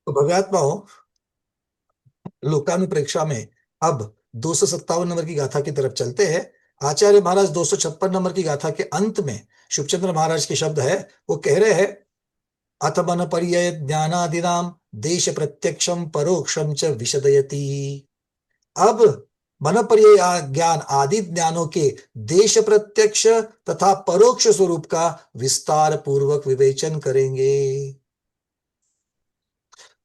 तो भव्यात्माओं, लोकानुप्रेक्षा में अब 257 नंबर की गाथा की तरफ चलते हैं। आचार्य महाराज 256 नंबर की गाथा के अंत में शुभचंद्र महाराज के शब्द है, वो कह रहे हैं, अथ मन पर्यय ज्ञानादिनाम देश प्रत्यक्षम परोक्षम च विशदयति। अब मन पर्यय ज्ञान आदि ज्ञानों के देश प्रत्यक्ष तथा परोक्ष स्वरूप का विस्तार पूर्वक विवेचन करेंगे।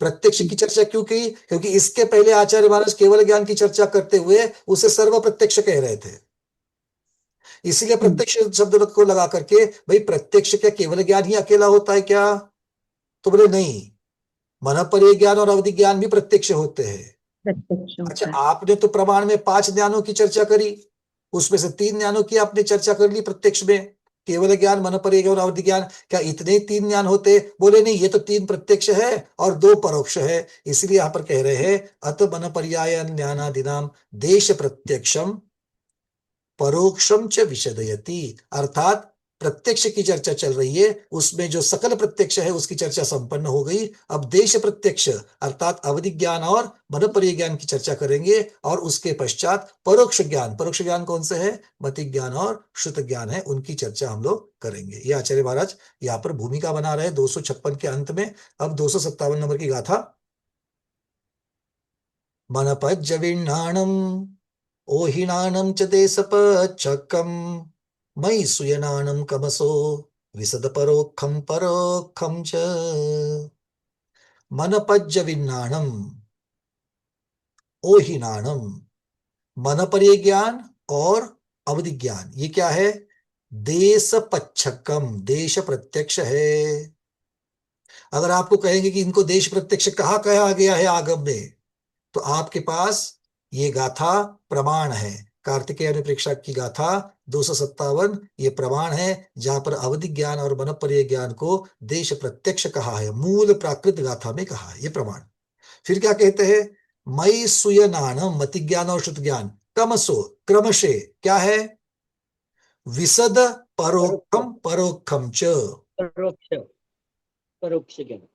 प्रत्यक्ष की चर्चा क्यों की? क्योंकि इसके पहले आचार्य महाराज केवल ज्ञान की चर्चा करते हुए उसे सर्व प्रत्यक्ष कह रहे थे। इसीलिए हम्म। प्रत्यक्ष शब्द को लगा करके, भाई प्रत्यक्ष क्या केवल ज्ञान ही अकेला होता है क्या? तो बोले नहीं, मन पर ज्ञान और अवधि ज्ञान भी प्रत्यक्ष होते हैं। प्रत्यक्ष अच्छा, होता है। आपने तो प्रमाण में 5 ज्ञानों की चर्चा करी, उसमें से 3 ज्ञानों की आपने चर्चा कर ली प्रत्यक्ष में, केवल ज्ञान, मन पर ज्ञान और अवधि ज्ञान। क्या इतने ही 3 ज्ञान होते? बोले नहीं, ये तो 3 प्रत्यक्ष है और 2 परोक्ष है। इसलिए यहां पर कह रहे हैं, अत मन पर्याय ज्ञानादिनाम देश प्रत्यक्षम परोक्षम च विशदयति। अर्थात प्रत्यक्ष की चर्चा चल रही है, उसमें जो सकल प्रत्यक्ष है उसकी चर्चा संपन्न हो गई। अब देश प्रत्यक्ष अर्थात अवधि ज्ञान और मनोपरि ज्ञान की चर्चा करेंगे, और उसके पश्चात परोक्ष ज्ञान, परोक्ष ज्ञान कौन से है? मति ज्ञान और श्रुत ज्ञान है, उनकी चर्चा हम लोग करेंगे। ये आचार्य महाराज यहाँ पर भूमिका बना रहे 256 के अंत में। अब 257 नंबर की गाथा। मनपज्ज विण्णाणम ओहिनानं च देशपच्छकं मयि सुयनानं कमसो विशद परोक्षं परोक्षं च। मनपज्ज विन्नाणम ओहिनाणम, मन पर ये ज्ञान और अवधि ज्ञान, ये क्या है? देश पच्छकम, देश प्रत्यक्ष है। अगर आपको कहेंगे कि इनको देश प्रत्यक्ष कहाँ कहा गया है आगम में, तो आपके पास ये गाथा प्रमाण है। कार्तिकेय अनुप्रेक्षा की गाथा 257 ये प्रमाण है, जहां पर अवधि ज्ञान और मनोपर्य ज्ञान को देश प्रत्यक्ष कहा है, मूल प्राकृत गाथा में कहा है, ये प्रमाण। फिर क्या कहते हैं? मई सुयनानम, मति ज्ञान और श्रुत ज्ञान, क्रमशो, क्रमशे क्या है? विशद परोक्ष। परोक्षम परोक्षम च। परोक्ष। परोक्ष ज्ञान।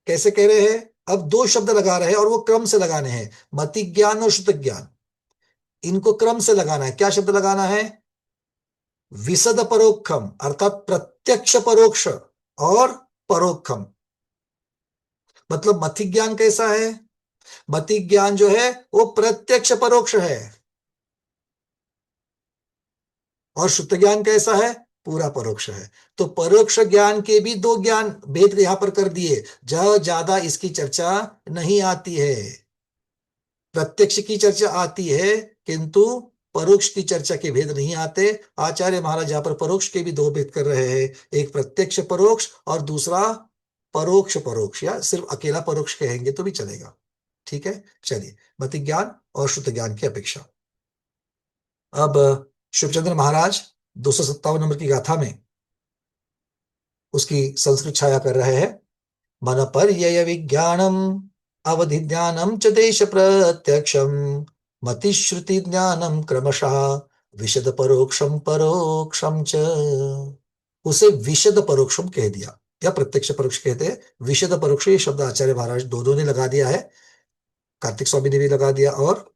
कैसे कह रहे हैं? अब 2 शब्द लगा रहे हैं और वो क्रम से लगाने हैं, मति ज्ञान और श्रुत ज्ञान, इनको क्रम से लगाना है। क्या शब्द लगाना है? विशद परोक्षम अर्थात प्रत्यक्ष परोक्ष और परोक्षम। मतलब मति ज्ञान कैसा है? मति ज्ञान जो है वो प्रत्यक्ष परोक्ष है। और शुद्ध ज्ञान कैसा है? पूरा परोक्ष है। तो परोक्ष ज्ञान के भी 2 ज्ञान भेद यहां पर कर दिए, जहां ज्यादा इसकी चर्चा नहीं आती है। प्रत्यक्ष की चर्चा आती है, किंतु परोक्ष की चर्चा के भेद नहीं आते। आचार्य महाराज यहाँ पर परोक्ष के भी 2 भेद कर रहे हैं, एक प्रत्यक्ष परोक्ष और दूसरा परोक्ष परोक्ष, या सिर्फ अकेला परोक्ष कहेंगे तो भी चलेगा। ठीक है, चलिए, मति ज्ञान और श्रुत ज्ञान की अपेक्षा। अब शिवचंद्र महाराज 257 नंबर की गाथा में उसकी संस्कृत छाया कर रहे हैं। मन पर्यय विज्ञानम अवधि ज्ञानम च देश प्रत्यक्षम मति श्रुति ज्ञानम क्रमशः विशद परोक्षम परोक्षम च। उसे विशद परोक्षम कह दिया, या प्रत्यक्ष परोक्ष कहते हैं। विशद परोक्ष ये शब्द आचार्य महाराज दोनों ने लगा दिया है, कार्तिक स्वामी ने भी लगा दिया और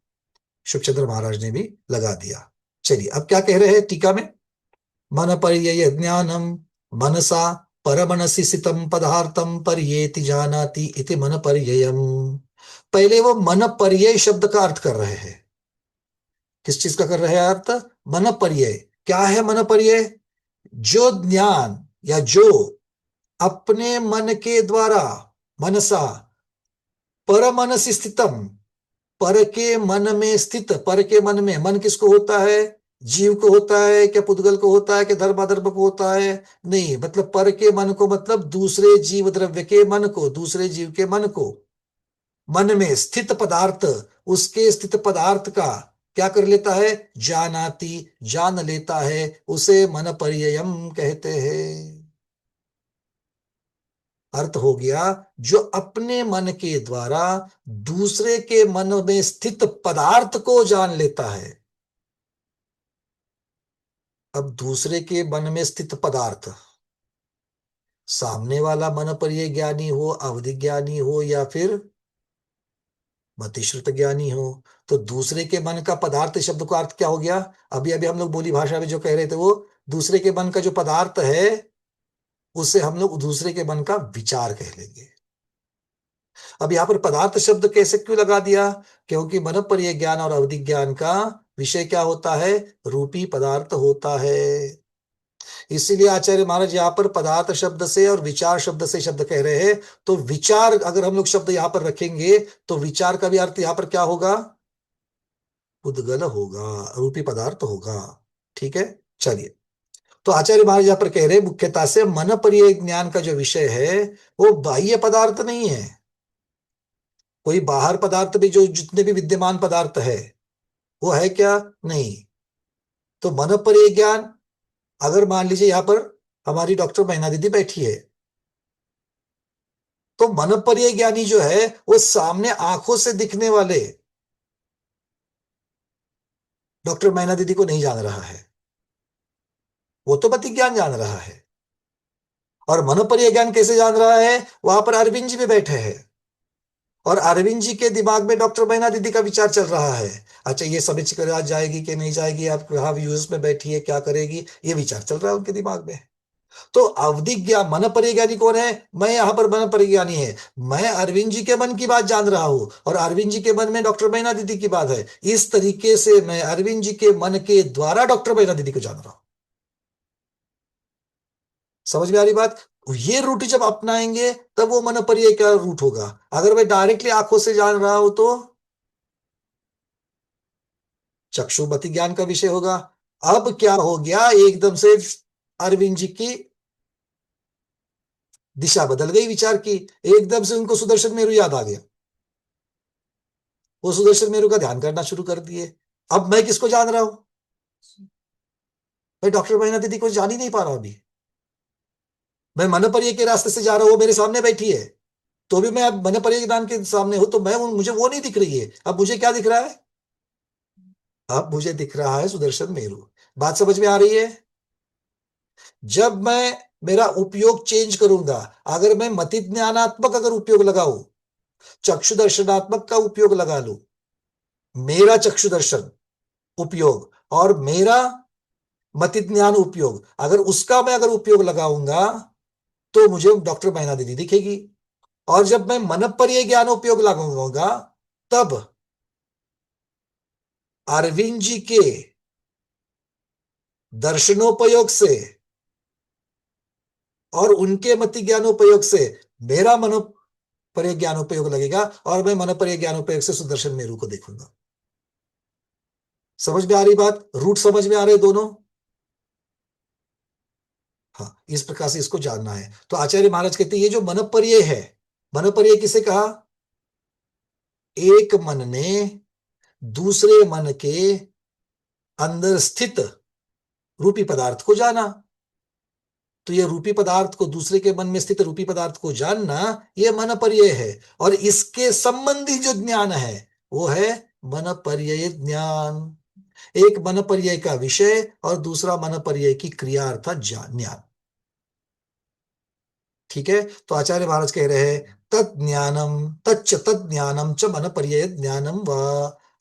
शिवचंद्र महाराज ने भी लगा दिया। चलिए, अब क्या कह रहे हैं टीका में? मन पर्यय ज्ञानम मनसा परमनसि स्थितम पदार्थम पर्येति जानाति इति मन पर्ययम। पहले वो मन पर्यय शब्द का अर्थ कर रहे हैं। किस चीज का कर रहे हैं अर्थ? मन पर्यय। क्या है मन पर्यय? जो ज्ञान या जो अपने मन के द्वारा, मनसा परमनसि स्थितम, पर के मन में स्थित, पर के मन में, मन किसको होता है? जीव को होता है क्या? पुद्गल को होता है क्या? धर्माधर्म को होता है? नहीं, मतलब पर के मन को मतलब दूसरे जीव द्रव्य के मन को, दूसरे जीव के मन को। मन में स्थित पदार्थ, उसके स्थित पदार्थ का क्या कर लेता है? जानाति, जान लेता है, उसे मन पर्ययम कहते हैं। अर्थ हो गया, जो अपने मन के द्वारा दूसरे के मन में स्थित पदार्थ को जान लेता है। अब दूसरे के मन में स्थित पदार्थ, सामने वाला मनपर्य ज्ञानी हो, अवधि ज्ञानी हो, या फिर मतिश्रुत ज्ञानी हो। तो दूसरे के मन का पदार्थ शब्द का अर्थ क्या हो गया? अभी अभी हम लोग बोली भाषा में जो कह रहे थे, वो दूसरे के मन का जो पदार्थ है उसे हम लोग दूसरे के मन का विचार कह लेंगे। अब यहाँ पर पदार्थ शब्द कैसे क्यों लगा दिया? क्योंकि मनपर्य ज्ञान और अवधि ज्ञान का विषय क्या होता है? रूपी पदार्थ होता है। इसीलिए आचार्य महाराज यहाँ पर पदार्थ शब्द से और विचार शब्द से शब्द कह रहे हैं। तो विचार अगर हम लोग शब्द यहाँ पर रखेंगे तो विचार का भी अर्थ यहाँ पर क्या होगा? उद्गल होगा, रूपी पदार्थ होगा। ठीक है, चलिए। तो आचार्य महाराज यहाँ पर कह रहे हैं मुख्यतः से मन परिय ज्ञान का जो विषय है वो बाह्य पदार्थ नहीं है। कोई बाहर पदार्थ भी, जो जितने भी विद्यमान पदार्थ है वो है क्या? नहीं। तो मन परिय ज्ञान, अगर मान लीजिए यहाँ पर हमारी डॉक्टर मैना दीदी बैठी है, तो मनपर्य ज्ञानी जो है वो सामने आंखों से दिखने वाले डॉक्टर मैना दीदी को नहीं जान रहा है, वो तो मति ज्ञान जान रहा है। और मनपर्य ज्ञान कैसे जान रहा है? वहां पर अरविंद जी भी बैठे हैं और अरविंद जी के दिमाग में डॉक्टर मैना दीदी का विचार चल रहा है। अच्छा, ये समझ कर आज जाएगी कि नहीं जाएगी, आप कहाँ यूएस में बैठी है, क्या करेगी, ये विचार चल रहा है उनके दिमाग में। तो अवधि ज्ञान, मन परिज्ञानी कौन है? मैं यहां पर मन परिज्ञानी है। मैं अरविंद जी के मन की बात जान रहा हूं और अरविंद जी के मन में डॉक्टर मैना दीदी की बात है। इस तरीके से मैं अरविंद जी के मन के द्वारा डॉक्टर मैना दीदी को जान रहा हूं। समझ में आ रही बात? ये रूट जब अपनाएंगे तब वो मन परिय का रूट होगा। अगर मैं डायरेक्टली आंखों से जान रहा हूं तो चक्षुमति ज्ञान का विषय होगा। अब क्या हो गया, एकदम से अरविंद जी की दिशा बदल गई विचार की। एकदम से उनको सुदर्शन मेरु याद आ गया, वो सुदर्शन मेरु का ध्यान करना शुरू कर दिए। अब मैं किसको जान रहा हूं? मैं डॉक्टर महीना दीदी को जान ही नहीं पा रहा अभी। मैं मनपर्य के रास्ते से जा रहा हूं, वो मेरे सामने बैठी है, तो भी मैं अब मनपर्य ज्ञान के सामने हूं, तो मैं मुझे वो नहीं दिख रही है। अब मुझे क्या दिख रहा है? अब मुझे दिख रहा है सुदर्शन मेरु। बात समझ में आ रही है? जब मैं मेरा उपयोग चेंज करूंगा, अगर मैं मति ज्ञानात्मक अगर उपयोग लगाऊं, चक्षु दर्शनात्मक का उपयोग लगा लूं, मेरा चक्षु दर्शन उपयोग और मेरा मति ज्ञान उपयोग, अगर उसका मैं अगर उपयोग लगाऊंगा तो मुझे डॉक्टर मैना दीदी दिखेगी। और जब मैं मनपर्य ज्ञान उपयोग लगाऊंगा तब अरविंद जी के दर्शनोपयोग से और उनके मति ज्ञानोपयोग से मेरा मनोपर्य ज्ञानोपयोग लगेगा और मैं मनपर्य ज्ञानोपयोग से सुदर्शन मेरु को देखूंगा। समझ में आ रही बात? रूट समझ में आ रहे दोनों? हाँ, इस प्रकार से इसको जानना है। तो आचार्य महाराज कहते हैं ये जो मनपर्य है, मनपर्य किसे कहा? एक मन ने दूसरे मन के अंदर स्थित रूपी पदार्थ को जाना। तो ये रूपी पदार्थ को, दूसरे के मन में स्थित रूपी पदार्थ को जानना, ये मनपर्य है। और इसके संबंधी जो ज्ञान है वो है मनपर्य ज्ञान। एक मनपर्य का विषय और दूसरा मनपर्य की क्रिया अर्थात ज्ञान। ठीक है, तो आचार्य महाराज कह रहे हैं तज्ञानम तच्च तज्ञानम च मन पर्यय ज्ञानम व,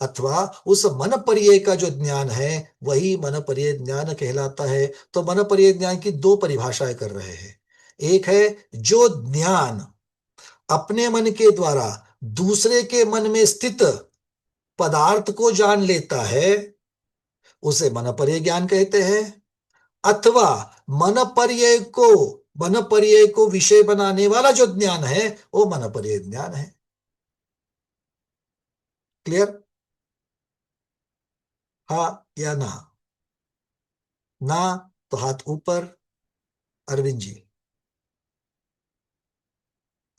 अथवा उस मन पर्यय का जो ज्ञान है वही मन पर्यय ज्ञान कहलाता है। तो मन पर्यय ज्ञान की दो परिभाषाएं कर रहे हैं। एक है जो ज्ञान अपने मन के द्वारा दूसरे के मन में स्थित पदार्थ को जान लेता है, उसे मन पर्यय ज्ञान कहते हैं। अथवा मन पर्यय को मन पर्यय को विषय बनाने वाला जो ज्ञान है वो मन पर्यय ज्ञान है। क्लियर? हाँ या ना? ना तो हाथ ऊपर। अरविंद जी,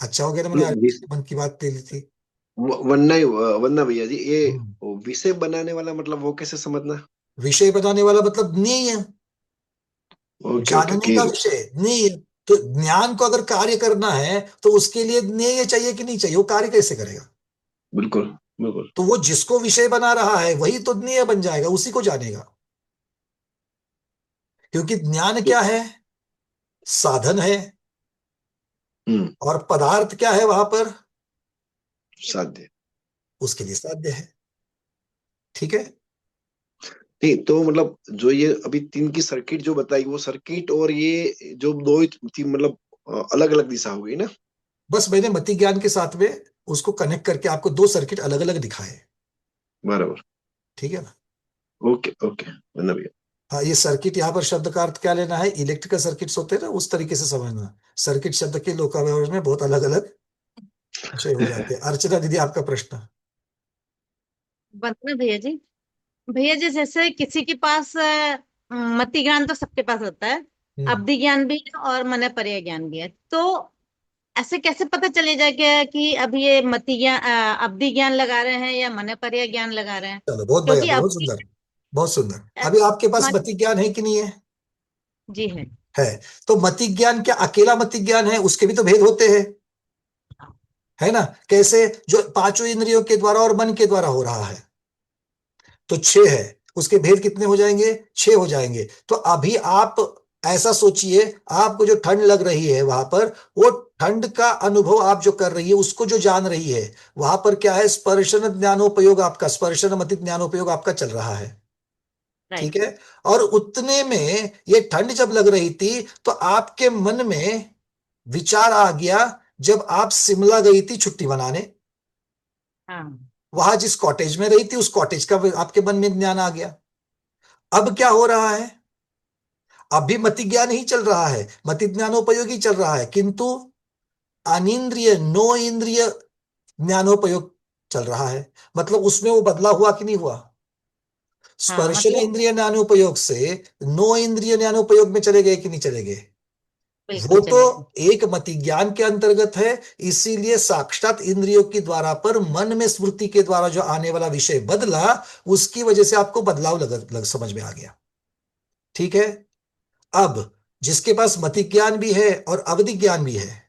अच्छा हो गया ना मैंने विस- अरविंद मन की बात ले ली थी। वरना वरना भैया जी, ये हम्म। विषय बनाने वाला मतलब वो कैसे समझना? विषय बनाने वाला मतलब ज्ञेय, ओके ओके, जानने कि का विषय ज्ञेय। तो ज्ञान को अगर कार्य करना है तो उसके लिए ज्ञेय चाहिए कि नहीं चाहिए? वो कार्य कैसे करेगा? बिल्कुल बिल्कुल। तो वो जिसको विषय बना रहा है वही तो ज्ञेय बन जाएगा, उसी को जानेगा। क्योंकि ज्ञान तो क्या है? साधन है। हम्म। और पदार्थ क्या है वहां पर? साध्य। उसके लिए साध्य है। ठीक है। नहीं तो मतलब जो ये अभी तीन की सर्किट जो बताई, वो सर्किट और ये जो दो ही थी, मतलब अलग अलग दिशा हो गई ना। बस मैंने मति ज्ञान के साथ में उसको कनेक्ट करके आपको दो सर्किट अलग अलग दिखाए। बराबर। ठीक है ना? ओके ओके, वंदना भैया। हाँ, ये सर्किट यहाँ पर शब्द का अर्थ क्या लेना है? इलेक्ट्रिकल सर्किट्स होते हैं ना, उस तरीके से समझना। सर्किट शब्द के लोकावेश में बहुत अलग अलग विषय हो जाते हैं। अर्चना दीदी, आपका प्रश्न। वंदना भैया जी, भैया जी जैसे किसी के पास मति ज्ञान तो सबके पास होता है, हम्म अवधि ज्ञान भी है और मन पर्याय ज्ञान भी है, तो ऐसे कैसे पता चले जाएगा कि अब ये मति ज्ञान अवधि ज्ञान लगा रहे हैं या मन पर्याय ज्ञान लगा रहे हैं? चलो, बहुत बढ़िया, क्योंकि बहुत अवधि सुंदर। बहुत सुंदर। अ, अभी आपके पास मान मति ज्ञान है कि नहीं है? जी है। है। तो मति ज्ञान क्या अकेला मति ज्ञान है? उसके भी तो भेद होते हैं, है ना? कैसे? जो पांचों इंद्रियों के द्वारा और मन के द्वारा हो रहा है, तो छह है। उसके भेद कितने हो जाएंगे? छह हो जाएंगे। तो अभी आप ऐसा सोचिए, आपको जो ठंड लग रही है वहां पर, वो ठंड का अनुभव आप जो कर रही है, उसको जो जान रही है, वहां पर क्या है? स्पर्शन ज्ञानोपयोग आपका, स्पर्शन मति ज्ञानोपयोग आपका चल रहा है। ठीक राइट। है। और उतने में ये ठंड जब लग रही थी, तो आपके मन में विचार आ गया, जब आप शिमला गई थी छुट्टी मनाने, हाँ वहां जिस कॉटेज में रही थी, उस कॉटेज का आपके मन में ज्ञान आ गया। अब क्या हो रहा है? अभी मति ज्ञान ही चल रहा है, मति ज्ञानोपयोगी चल रहा है, किंतु अनिंद्रिय नो इंद्रिय ज्ञानोपयोग चल रहा है। मतलब उसमें वो बदला हुआ कि नहीं हुआ? हाँ, स्पर्शन मतलब इंद्रिय ज्ञानोपयोग से नो इंद्रिय ज्ञानोपयोग में चले गए कि नहीं चले गए? बिल्कुल वो तो चले गए। एक मति ज्ञान के अंतर्गत है। इसीलिए साक्षात इंद्रियों के द्वारा पर मन में स्मृति के द्वारा जो आने वाला विषय बदला, उसकी वजह से आपको बदलाव समझ में आ गया। ठीक है। अब जिसके पास मति ज्ञान भी है और अवधि ज्ञान भी है,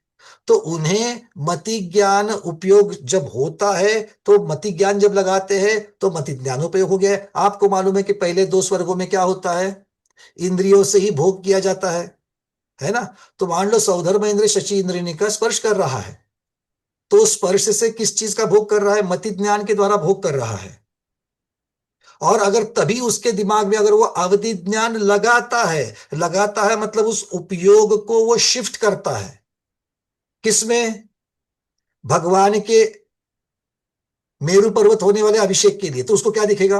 तो उन्हें मति ज्ञान उपयोग जब होता है, तो मति ज्ञान जब लगाते हैं, तो मति ज्ञानोपयोग हो गया है। आपको मालूम है कि पहले दो स्वर्गों में क्या होता है? इंद्रियों से ही भोग किया जाता है ना? तो मान लो सौधर्म इंद्र शशि इंद्रिय का स्पर्श कर रहा है, तो स्पर्श से किस चीज का भोग कर रहा है? मति ज्ञान के द्वारा भोग कर रहा है। और अगर तभी उसके दिमाग में अगर वो अवधि ज्ञान लगाता है मतलब उस उपयोग को वो शिफ्ट करता है, किसमें? भगवान के मेरु पर्वत होने वाले अभिषेक के लिए, तो उसको क्या दिखेगा?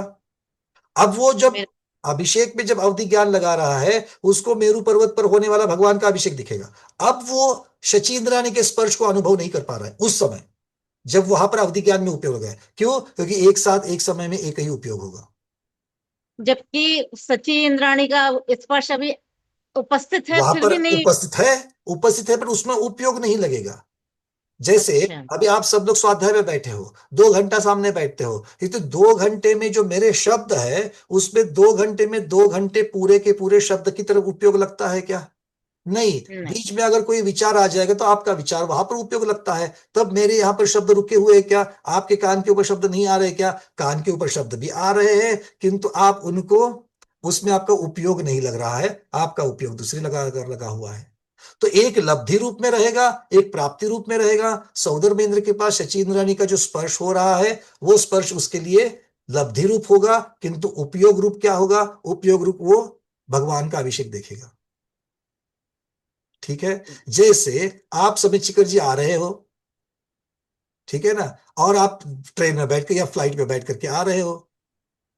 अब वो जब मेरे अभिषेक में जब अवधि ज्ञान लगा रहा है, उसको मेरु पर्वत पर होने वाला भगवान का अभिषेक दिखेगा। अब वो शची इंद्राणी के स्पर्श को अनुभव नहीं कर पा रहा है उस समय, जब वहां पर अवधि ज्ञान में उपयोग होगा। क्यों? क्योंकि एक साथ एक समय में एक ही उपयोग होगा। जबकि सची इंद्राणी का स्पर्श अभी उपस्थित है वहां फिर पर भी नहीं। उपस्थित है पर उसमें उपयोग नहीं लगेगा। जैसे अच्छा। अभी आप सब लोग स्वाध्याय में बैठे हो, 2 घंटा सामने बैठते हो, ये तो 2 घंटे में जो मेरे शब्द है, उसमें 2 घंटे में 2 घंटे पूरे के पूरे शब्द की तरफ उपयोग लगता है क्या? नहीं। नहीं। बीच में अगर कोई विचार आ जाएगा, तो आपका विचार वहां पर उपयोग लगता है। तब मेरे यहाँ पर शब्द रुके हुए हैं क्या? आपके कान के ऊपर शब्द नहीं आ रहे क्या? कान के ऊपर शब्द भी आ रहे हैं, किंतु आप उनको, उसमें आपका उपयोग नहीं लग रहा है, आपका उपयोग दूसरी लगा हुआ है। तो एक लब्धि रूप में रहेगा, एक प्राप्ति रूप में रहेगा। सौदर्मेंद्र के पास शची इंद्राणी का जो स्पर्श हो रहा है, वो स्पर्श उसके लिए लब्धि रूप होगा, किंतु उपयोग रूप क्या होगा? उपयोग रूप वो भगवान का अभिषेक देखेगा। ठीक है। जैसे आप सभी चिकर जी आ रहे हो, ठीक है ना, और आप ट्रेन में बैठ कर या फ्लाइट में बैठ करके आ रहे हो,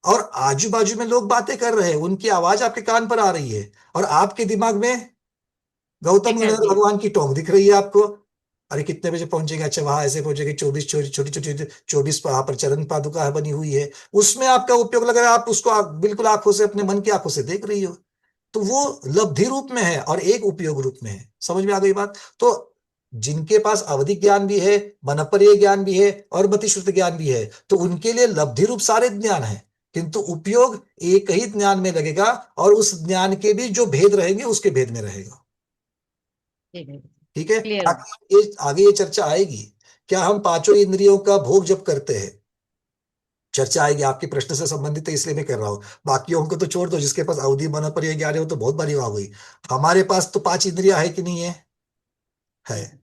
और आजू बाजू में लोग बातें कर रहे हैं, उनकी आवाज आपके कान पर आ रही है, और आपके दिमाग में गौतम शिखर गणेश जी। भगवान की टोंक दिख रही है आपको। अरे कितने बजे पहुंचेंगे? अच्छा, वहां ऐसे पहुंचेंगे, 24 छोटी छोटी 24 वहां पर चरण पादुका है बनी हुई है, उसमें आपका उपयोग लग रहा है, आप उसको बिल्कुल आंखों से, अपने मन की आंखों से देख रही हो। तो वो लब्धि रूप में है और एक उपयोग रूप में है। समझ में आ गई बात? तो जिनके पास अवधि ज्ञान भी है, मनपर्य ज्ञान भी है और मतिश्रुत ज्ञान भी है, तो उनके लिए लब्धि रूप सारे ज्ञान है, किंतु उपयोग एक ही ज्ञान में लगेगा, और उस ज्ञान के भी जो भेद रहेंगे उसके भेद में रहेगा। जी जी। ठीक है। क्लियर हो। आगे ये चर्चा आएगी। क्या हम पांचों इंद्रियों का भोग जब करते हैं, चर्चा आएगी। आपके प्रश्न से संबंधित है इसलिए मैं कर रहा हूं। बाकियों को तो छोड़ दो, जिसके पास अवधि मन पर यह ज्ञान है वो तो बहुत बड़ी बात हुई। हमारे पास तो 5 इंद्रियां है कि नहीं है? है।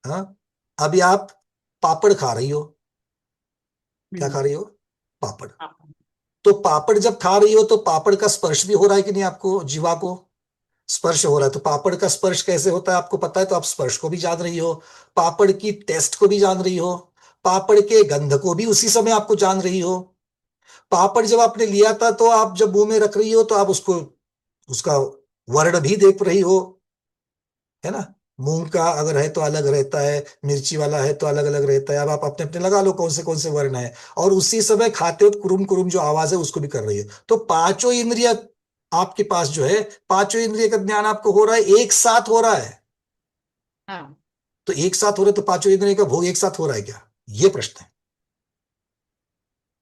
हाँ, अभी आप पापड़ खा रही हो। क्या खा रही हो? पापड़। तो पापड़ जब खा रही हो तो पापड़ का स्पर्श भी हो रहा है कि नहीं? आपको जीवा को स्पर्श हो रहा है। तो पापड़ का स्पर्श कैसे होता है आपको पता है, तो आप स्पर्श को भी जान रही हो, पापड़ की टेस्ट को भी जान रही हो, पापड़ के गंध को भी उसी समय आपको जान रही हो। पापड़ जब आपने लिया था तो आप जब मुंह में रख रही हो तो आप उसको, उसका वर्ण भी देख रही हो, है ना? मूंग का अगर है तो अलग रहता है, मिर्ची वाला है तो अलग अलग रहता है। अब आप अपने अपने लगा लो कौन से वर्ण है, और उसी समय खाते वक्त कुरुम कुरुम जो आवाज है उसको भी कर रही है। तो पांचों इंद्रिय आपके पास जो है, पांचों इंद्रिय का ज्ञान आपको हो रहा है, एक साथ हो रहा है। हाँ। तो एक साथ हो रहा है तो पांचों इंद्रिय का भोग एक साथ हो रहा है क्या? ये प्रश्न है।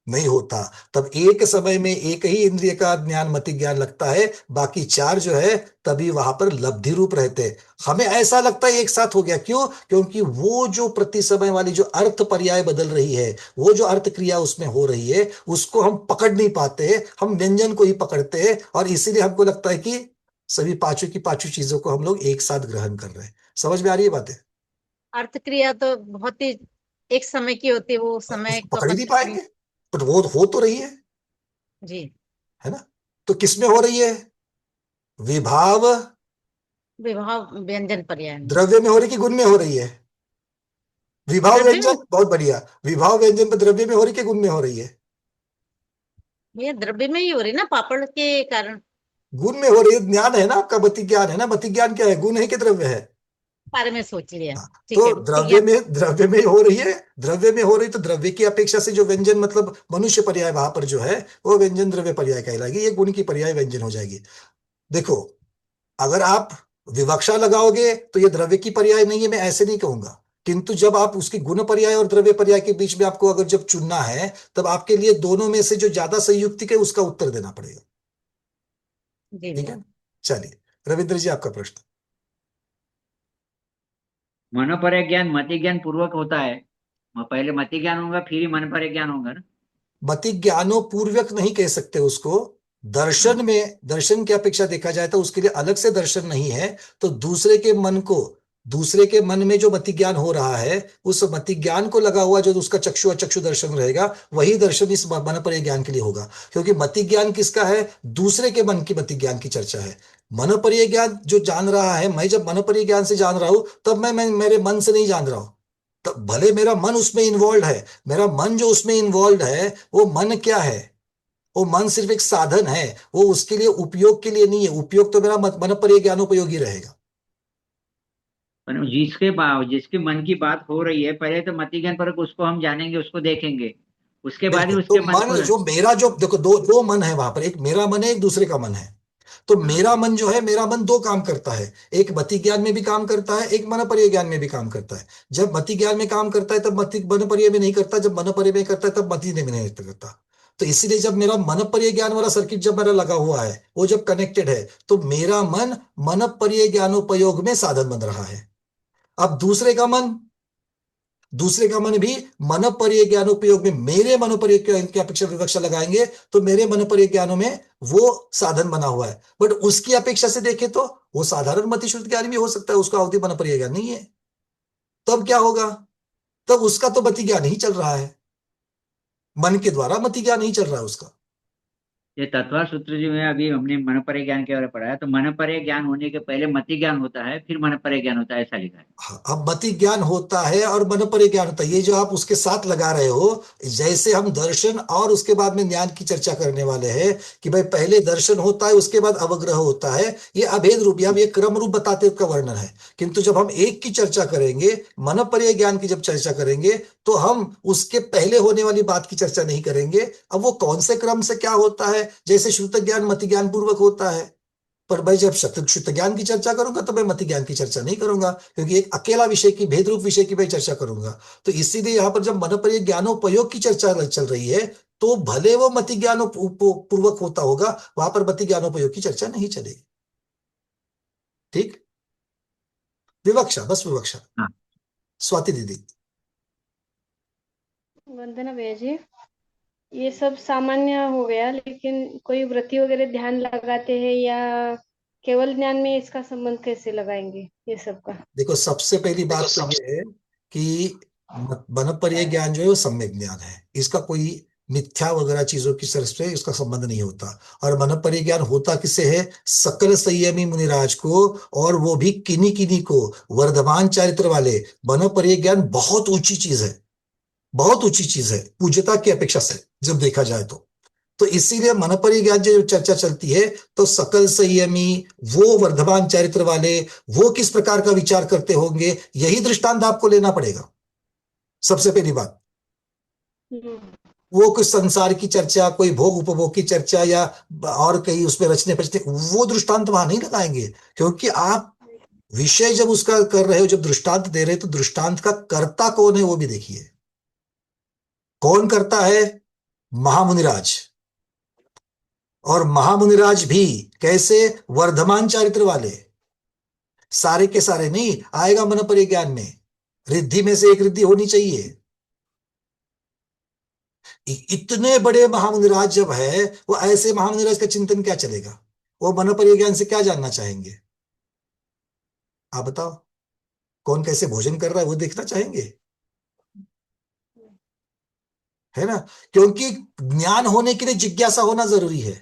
नहीं होता। तब एक समय में एक ही इंद्रिय का ज्ञान मति ज्ञान लगता है, बाकी चार जो है तभी वहां पर लब्धि रूप रहते हैं। हमें ऐसा लगता है एक साथ हो गया, क्यों? क्योंकि वो जो प्रति समय वाली जो अर्थ पर्याय बदल रही है, वो जो अर्थ क्रिया उसमें हो रही है, उसको हम पकड़ नहीं पाते, हम व्यंजन को ही पकड़ते हैं, और इसीलिए हमको लगता है कि सभी पांचों की पांचों चीजों को हम लोग एक साथ ग्रहण कर रहे हैं। समझ में आ रही है बातें? अर्थ क्रिया तो बहुत ही एक समय की होती है, वो समय उसको का पकड़ ही नहीं पता नहीं। पाएंगे, पर वो हो तो रही जी। है ना? तो किसमें हो रही है? विभाव विभाव व्यंजन पर्याय में। द्रव्य में हो रही कि गुण में हो रही है? विभाव द्रव्य में। व्यंजन, बहुत बढ़िया। विभाव व्यंजन पर द्रव्य में हो रही कि गुण में हो रही है? भैया द्रव्य में ही हो रही ना, पापड़ के कारण। गुण में हो रही है। ज्ञान है ना आपका, मति ज्ञान है ना। मति ज्ञान क्या है? गुण है कि द्रव्य है? बारे में सोच लिया। हाँ, ठीक है, तो ठीक द्रव्य है। में, द्रव्य में हो रही है। द्रव्य में हो रही तो द्रव्य की अपेक्षा से जो व्यंजन मतलब मनुष्य पर्याय वहां पर जो है, वो व्यंजन द्रव्य पर्याय कहलाएगी, ये गुण की पर्याय व्यंजन हो जाएगी। देखो, अगर आप विवक्षा लगाओगे तो ये द्रव्य की पर्याय नहीं है, मैं ऐसे नहीं कहूंगा। किंतु जब आप उसकी गुण पर्याय और द्रव्य पर्याय के बीच में आपको अगर जब चुनना है, तब आपके लिए दोनों में से जो ज्यादा संयुक्तिक है उसका उत्तर देना पड़ेगा। जी ठीक है? भैया। चलिए, रविंद्र जी आपका प्रश्न। मनोपरक ज्ञान मति ज्ञान पूर्वक होता है। पहले मति ज्ञान होगा फिर ही मनोपरक ज्ञान होगा ना। मति ज्ञानो पूर्वक नहीं कह सकते उसको। हाँ। दर्शन में, दर्शन की अपेक्षा देखा जाए तो उसके लिए अलग से दर्शन नहीं है। तो दूसरे के मन को, दूसरे के मन में जो मति ज्ञान हो रहा है, उस मति ज्ञान को लगा हुआ जो उसका चक्षु अचक्षु दर्शन रहेगा, वही दर्शन इस मन पर ज्ञान के लिए होगा। क्योंकि मति ज्ञान किसका है? दूसरे के मन की मति ज्ञान की चर्चा है। मनोपरीय ज्ञान जो जान रहा है, मैं जब मनोपरीय ज्ञान से जान रहा हूं, तब मैं मेरे मन से नहीं जान रहा हूं। तब भले मेरा मन उसमें इन्वॉल्व है, मेरा मन जो उसमें इन्वॉल्व है, वो मन क्या है? वो मन सिर्फ एक साधन है, वो उसके लिए उपयोग के लिए नहीं है। उपयोग तो मेरा मन पर ज्ञानोपयोगी रहेगा। पर जिसके मन की बात हो रही है, पहले तो मति ज्ञान परक उसको हम जानेंगे, उसको देखेंगे, उसके बाद ही बिल्कुल। तो उसके मन मन को। जो मेरा, जो देखो, दो दो मन है वहां पर, एक मेरा मन है, एक दूसरे का मन है। तो हाँ। मेरा मन जो है, मेरा मन दो काम करता है, एक मति ज्ञान में भी काम करता है, एक मनोपरीय ज्ञान में भी काम करता है। जब मति ज्ञान में काम करता है तब मति मनोपरीय में नहीं करता, जब मनोपरीय में करता है तब मति में नहीं करता। तो इसीलिए जब मेरा मनोपरीय ज्ञान वाला सर्किट जब मेरा लगा हुआ है, वो जब कनेक्टेड है, तो मेरा मन मनोपरीय ज्ञानोपयोग में साधन बन रहा है। अब दूसरे का मन भी मनोपरीय ज्ञानोपयोग में, मेरे मनोपरीय की अपेक्षा विवक्षा लगाएंगे तो मेरे मनोपरीय ज्ञानों में वो साधन बना हुआ है। बट उसकी अपेक्षा से देखें तो वो साधारण मति शुद्ध ज्ञान भी हो सकता है, उसका अवधि मनोपरीय ज्ञान नहीं है। तब क्या होगा? तब उसका तो मति ज्ञान ही चल रहा है, मन के द्वारा मति ज्ञान ही चल रहा है उसका। ये तत्व सूत्र जो है, अभी हमने मनोपरक ज्ञान के बारे में पढ़ा है, तो मनोपरक ज्ञान होने के पहले मति ज्ञान होता है, फिर मनोपरक ज्ञान होता है, ऐसा लिखा है। हाँ, अब मति ज्ञान होता है और मनोपरीय ज्ञान होता है, ये जो आप उसके साथ लगा रहे हो। जैसे हम दर्शन और उसके बाद में ज्ञान की चर्चा करने वाले हैं कि भाई पहले दर्शन होता है, उसके बाद अवग्रह होता है, ये अभेद रूप, हम ये क्रम रूप बताते उसका वर्णन है। किंतु जब हम एक की चर्चा करेंगे, मनोपरीय ज्ञान की जब चर्चा करेंगे, तो हम उसके पहले होने वाली बात की चर्चा नहीं करेंगे। अब वो कौन से क्रम से क्या होता है, जैसे श्रुत ज्ञान मति ज्ञान पूर्वक होता है, पर मैं जब शुद्ध ज्ञान की चर्चा करूंगा तो मैं मति ज्ञान की चर्चा नहीं करूंगा, क्योंकि एक अकेला विषय की, भेद रूप विषय की मैं चर्चा करूंगा। तो इसीलिए यहां पर जब मनोपरीय ज्ञानोपयोग की चर्चा चल रही है, तो भले वो मति ज्ञानो पूर्वक होता होगा, वहां पर मति ज्ञानोपयोग की चर्चा नहीं चलेगी। ठीक? विवक्षा, बस विवक्षा। हाँ। स्वाति दीदी। वंदना भैया जी, ये सब सामान्य हो गया, लेकिन कोई व्रती वगैरह ध्यान लगाते हैं या केवल ज्ञान में इसका संबंध कैसे लगाएंगे ये सब का? देखो, सबसे पहली बात तो ये है कि मनपर्य ज्ञान जो है वो सम्यक ज्ञान है। इसका कोई मिथ्या वगैरह चीजों की तरफ से इसका संबंध नहीं होता। और मनपर्य ज्ञान होता किसे है? सकल संयमी मुनिराज को, और वो भी किन्हीं किन्हीं को, वर्धमान चारित्र वाले। मनपर्य ज्ञान बहुत ऊंची चीज है, बहुत ऊंची चीज है पूज्यता की अपेक्षा से जब देखा जाए तो इसीलिए मनपर्य ज्ञान जो चर्चा चलती है तो सकल संयमी, वो वर्धमान चरित्र वाले, वो किस प्रकार का विचार करते होंगे, यही दृष्टांत आपको लेना पड़ेगा। सबसे पहली बात, वो कुछ संसार की चर्चा, कोई भोग उपभोग की चर्चा या और कहीं उसमें रचने पचने, वो दृष्टांत वहां नहीं लगाएंगे। क्योंकि आप विषय जब उसका कर रहे हो, जब दृष्टांत दे रहे हो, तो दृष्टांत का कर्ता कौन है वो भी देखिए। कौन करता है? महामुनिराज। और महामुनिराज भी कैसे? वर्धमान चारित्र वाले। सारे के सारे नहीं आएगा मनपर्य ज्ञान में, रिद्धि में से एक रिद्धि होनी चाहिए। इतने बड़े महामुनिराज जब है, वो ऐसे महामुनिराज का चिंतन क्या चलेगा? वो मनपर्य ज्ञान से क्या जानना चाहेंगे? आप बताओ, कौन कैसे भोजन कर रहा है वो देखना चाहेंगे, है ना? क्योंकि ज्ञान होने के लिए जिज्ञासा होना जरूरी है।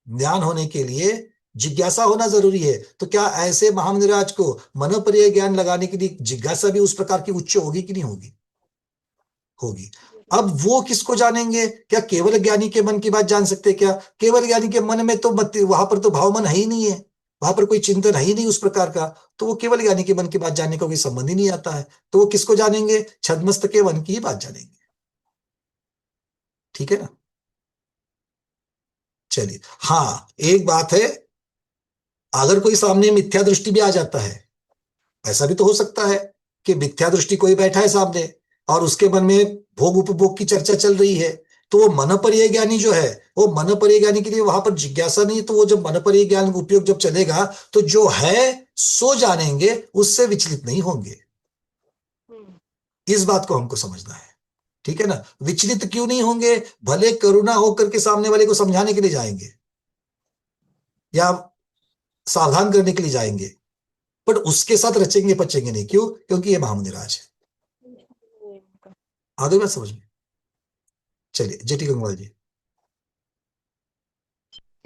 ज्ञान होने के लिए जिज्ञासा होना जरूरी है। तो क्या ऐसे महामुनिराज को मनोपर्य ज्ञान लगाने के लिए जिज्ञासा भी उस प्रकार की उच्च होगी कि नहीं होगी? होगी। अब वो किसको जानेंगे? क्या केवल ज्ञानी के मन की बात जान सकते हैं क्या? केवल ज्ञानी के मन में तो वहां पर तो भाव मन है ही नहीं है, वहां पर कोई चिंतन है ही नहीं उस प्रकार का। तो वो केवल ज्ञानी के मन की बात जानने का कोई संबंध ही नहीं आता है। तो वो किसको जानेंगे? छद्मस्त के मन की ही बात जानेंगे। ठीक है ना? चलिए, हाँ, एक बात है, अगर कोई सामने मिथ्या दृष्टि भी आ जाता है, ऐसा भी तो हो सकता है कि मिथ्या दृष्टि कोई बैठा है सामने और उसके मन में भोग उपभोग की चर्चा चल रही है, तो वो मनपर्य ज्ञानी जो है, वो मनपर्य ज्ञानी के लिए वहां पर जिज्ञासा नहीं। तो वो जब मनपर्य ज्ञान उपयोग जब चलेगा तो जो है सो जानेंगे, उससे विचलित नहीं होंगे। इस बात को हमको समझना है। ठीक है ना? विचलित क्यों नहीं होंगे? भले करुणा होकर के सामने वाले को समझाने के लिए जाएंगे या सावधान करने के लिए जाएंगे, पर उसके साथ रचेंगे पचेंगे नहीं। क्यों? क्योंकि ये महामुनिराज है। आगे बात समझ में? चलिए, जेटी गंगवाल जी।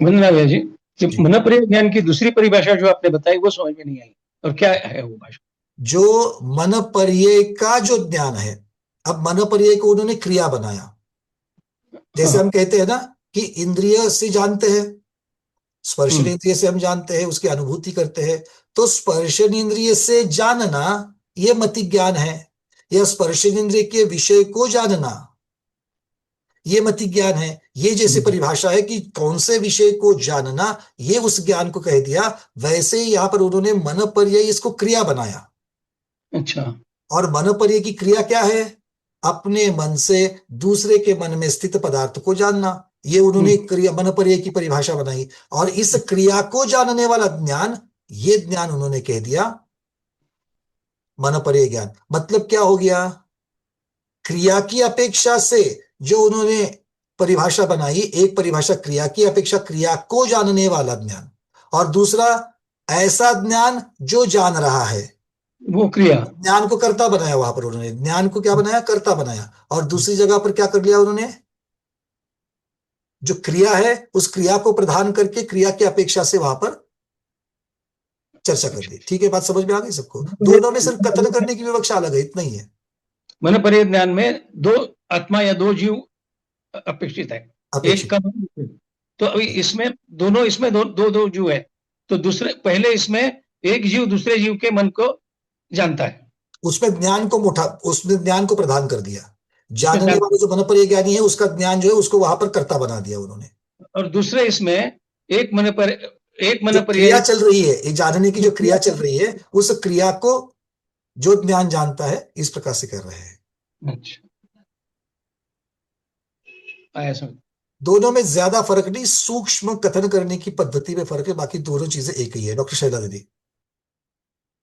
वंदना भैया जी, जी। मनपर्य ज्ञान की दूसरी परिभाषा जो आपने बताई वो समझ में नहीं आई, और क्या है वो भाषा? जो मनपर्य का जो ज्ञान है, अब मनपर्य को उन्होंने क्रिया बनाया। जैसे हम कहते हैं ना कि इंद्रिय से जानते हैं, स्पर्शन इंद्रिय से हम जानते हैं, उसकी अनुभूति करते हैं। तो स्पर्शन इंद्रिय से जानना यह मति ज्ञान है, या स्पर्शन इंद्रिय के विषय को जानना ये मति ज्ञान है। ये जैसे परिभाषा है कि कौन से विषय को जानना, ये उस ज्ञान को कह दिया, वैसे ही यहां पर उन्होंने मनपर्य इसको क्रिया बनाया। अच्छा। और मनपर्य की क्रिया क्या है? अपने मन से दूसरे के मन में स्थित पदार्थ को जानना। ये उन्होंने क्रिया मनपर्य की परिभाषा बनाई। और इस क्रिया को जानने वाला ज्ञान, ये ज्ञान उन्होंने कह दिया मनपर्य ज्ञान। मतलब क्या हो गया? क्रिया की अपेक्षा से जो उन्होंने परिभाषा बनाई, एक परिभाषा क्रिया की अपेक्षा क्रिया को जानने वाला ज्ञान, और दूसरा ऐसा ज्ञान जो जान रहा है, वो क्रिया। ज्ञान को कर्ता बनाया। वहां पर उन्होंने ज्ञान को क्या बनाया? कर्ता बनाया। और दूसरी जगह पर क्या कर लिया उन्होंने? जो क्रिया है उस क्रिया को प्रधान करके क्रिया की अपेक्षा से वहां पर चर्चा कर दी। ठीक है, बात समझ में आ गई सबको? दोनों में सिर्फ कथन करने की विवक्षा अलग है, इतना ही है। मनपर्य ज्ञान में दो आत्मा या दो जीव अपेक्षित है, एक का। तो अभी इसमें दोनों, इसमें दो जीव है, तो दूसरे पहले इसमें एक जीव दूसरे जीव के मन को जानता है, उसमें ज्ञान को उसमें ज्ञान को प्रदान कर दिया। जानने वाले जो मनपर्य ज्ञानी है उसका ज्ञान जो है उसको वहां पर कर्ता बना दिया उन्होंने। और दूसरे इसमें एक मनपर्य क्रिया चल रही है, एक जानने की जो क्रिया चल रही है, उस क्रिया को जो ज्ञान जानता है, इस प्रकार से कर रहे हैं। अच्छा, आया समझ। दोनों में ज्यादा फर्क नहीं, सूक्ष्म कथन करने की पद्धति में फर्क है, बाकी दोनों चीजें एक ही है। डॉक्टर शैला दीदी।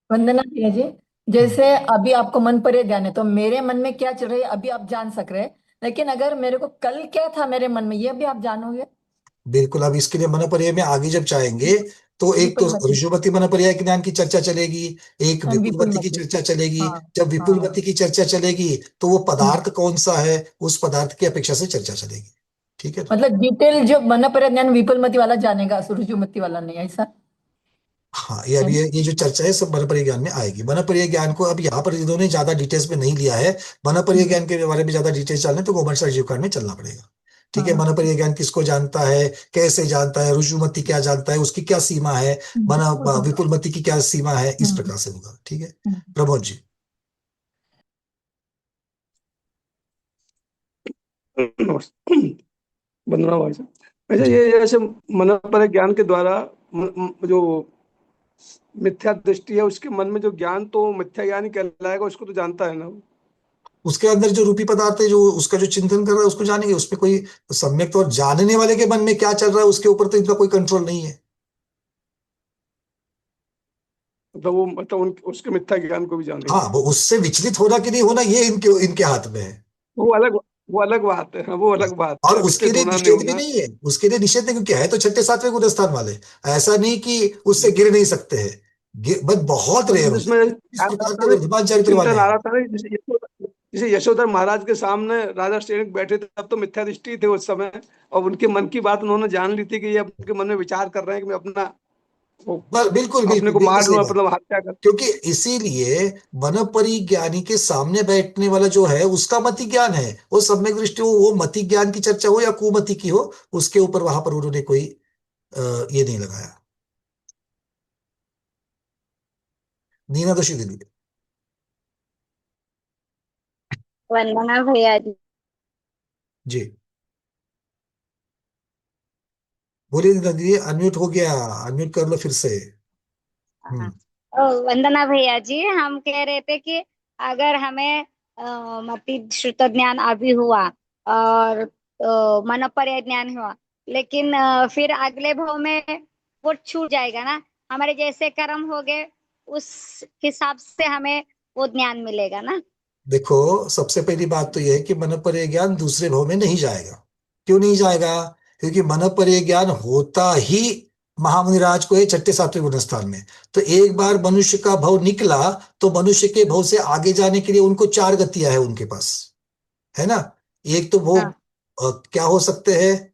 वंदना भैया जी, जैसे अभी आपको मन पर ज्ञान है, तो मेरे मन में क्या चल रहा है अभी आप जान सक रहे हैं, लेकिन अगर मेरे को कल क्या था मेरे मन में, ये भी आप जानोगे? बिल्कुल। अब इसके लिए मनपर्य में आगे जब जाएंगे तो एक तो विपुलमती। ऋषुमती मनपर्याय ज्ञान की चर्चा चलेगी, एक विपुलमती की विपुलमती। चर्चा चलेगी। हाँ जब हाँ। विपुलमती की चर्चा चलेगी तो वो पदार्थ कौन सा है उस पदार्थ की अपेक्षा से चर्चा चलेगी। ठीक है ना? मतलब डिटेल जो मनपर्य ज्ञान विपुलमती वाला जानेगा, ऋजुमती वाला नहीं, ऐसा हाँ, ये है अभी ना? ये जो चर्चा है सब मनपर्य ज्ञान में आएगी। मनपर्य ज्ञान को अब यहाँ पर इन्होंने ज्यादा डिटेल्स में नहीं लिया है। मनपर्य ज्ञान के बारे में ज्यादा डिटेल्स जानने तो गोमर्ष जीवकांड में चलना पड़ेगा। ठीक है, हाँ। मनपर्य ज्ञान किसको जानता है, कैसे जानता है, ऋजुमती क्या जानता है, उसकी क्या सीमा है, मन विपुलमती की क्या सीमा है, इस प्रकार से होगा। ठीक है, प्रमोद जी। वंदना भाई साहब, अच्छा जी। ये जैसे मनोपर ज्ञान के द्वारा जो मिथ्या दृष्टि है उसके मन में जो ज्ञान तो मिथ्या ज्ञान ही कहलाएगा, उसको तो जानता है ना वो। उसके अंदर जो रूपी पदार्थ है, जो उसका जो चिंतन कर रहा है उसको जानेंगे। उसमें कोई सम्यक तो, और जानने वाले के मन में क्या चल रहा है उसके ऊपर तो इनका कोई कंट्रोल नहीं है। मतलब वो मतलब उसके मिथ्या ज्ञान को भी हाँ, जानेगा। वो उससे विचलित होना कि नहीं होना ये इनके इनके हाथ में है। वो अलग बात है, हाँ, वो अलग बात और है, उसके विचलित लिए होना नहीं निषेध भी होना। नहीं है, उसके लिए निषेध नहीं, क्योंकि है तो छठे सातवें गुण स्थान वाले। ऐसा नहीं कि उससे गिर नहीं सकते हैं, बस बहुत रेयर मतलब होते इसमें हैं इस ध्यान आ रहा प्रकार था के ना, वर्धमान चरित्र वाले चिंतन आ हैं। रहा था ना, जैसे यशोधर महाराज के सामने राजा श्रेणिक बैठे थे, तब तो मिथ्या दृष्टि थे उस समय, और उनके मन की बात उन्होंने जान ली थी कि ये उनके मन में विचार कर रहे हैं कि मैं अपना वो बिल्कुल अपने बिल्कुल को बिल्कुल मार सही लूं, बात। मतलब हत्या कर। क्योंकि इसीलिए मन परिज्ञानी के सामने बैठने वाला जो है उसका मति ज्ञान है, वो सम्यक दृष्टि हो, वो मति ज्ञान की चर्चा हो या कुमति की हो, उसके ऊपर वहां पर उन्होंने कोई ये नहीं लगाया। नीना दोषी दिल्ली। वंदना भैया जी। जी बोलिए नीना दीदी, अनम्यूट हो गया, अनम्यूट कर लो फिर से। हाँ। हम्म। वंदना भैया जी, हम कह रहे थे कि अगर हमें मति श्रुत ज्ञान अभी हुआ और मनोपर्य ज्ञान हुआ, लेकिन फिर अगले भाव में वो छूट जाएगा ना, हमारे जैसे कर्म हो गए उस हिसाब से हमें वो ज्ञान मिलेगा ना। देखो, सबसे पहली बात तो यह है कि मनोपर्य ज्ञान दूसरे भाव में नहीं जाएगा। क्यों नहीं जाएगा? क्योंकि मनोपर्य ज्ञान होता ही महामुनिराज को है छठे सातवें गुण स्थान में। तो एक बार मनुष्य का भव निकला तो मनुष्य के भव से आगे जाने के लिए उनको चार गतियां है उनके पास, है ना। एक तो भोग, हाँ क्या हो सकते हैं,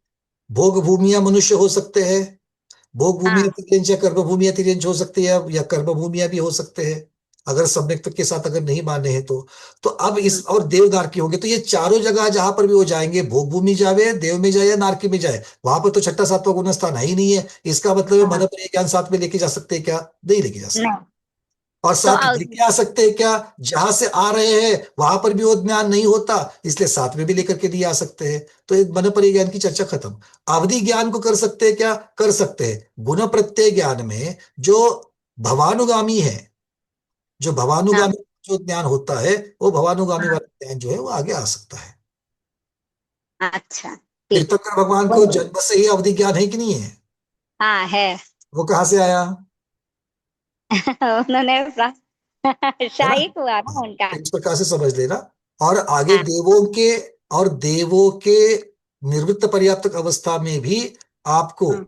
भोग भूमिया मनुष्य हो सकते हैं, भोग भूमिया हाँ तिर्यंच या कर्म भूमिया तिर्यंच हो सकते हैं, या कर्म भूमिया भी हो सकते हैं, अगर सम्यक के साथ अगर नहीं माने हैं तो अब इस और देवदार की होंगे, तो ये चारों जगह जहां पर भी वो जाएंगे, भोग भूमि जावे, देव में जाए या नारकी में जाए, वहां पर तो छठा सातवां गुण स्थान है ही नहीं है। इसका मतलब है मन हाँ। पर ज्ञान साथ में लेके जा सकते हैं क्या? नहीं लेके जा सकते। नहीं और तो साथ लेके आ सकते हैं क्या? जहां से आ रहे हैं वहां पर भी वो ज्ञान नहीं होता, इसलिए साथ में भी लेकर के नहीं आ सकते हैं। तो एक मन पर ज्ञान की चर्चा खत्म। अवधि ज्ञान को कर सकते हैं क्या? कर सकते हैं। गुण प्रत्यय ज्ञान में जो भवानुगामी है, जो हाँ। भवानुगामी जो ज्ञान होता है, वो भवानुगामी हाँ वाला ज्ञान जो है वो आगे आ सकता है। अच्छा ठीक। तीर्थंकर भगवान को जन्म से ही अवधि ज्ञान है कि नहीं है? हाँ है। वो कहाँ से आया? उन्होंने है ना? शाही हुआ ना हाँ, उनका। तो इस प्रकार से समझ लेना। और आगे हाँ देवों के निर्वृत्त पर्याप्तक अवस्था में भी आपको हाँ।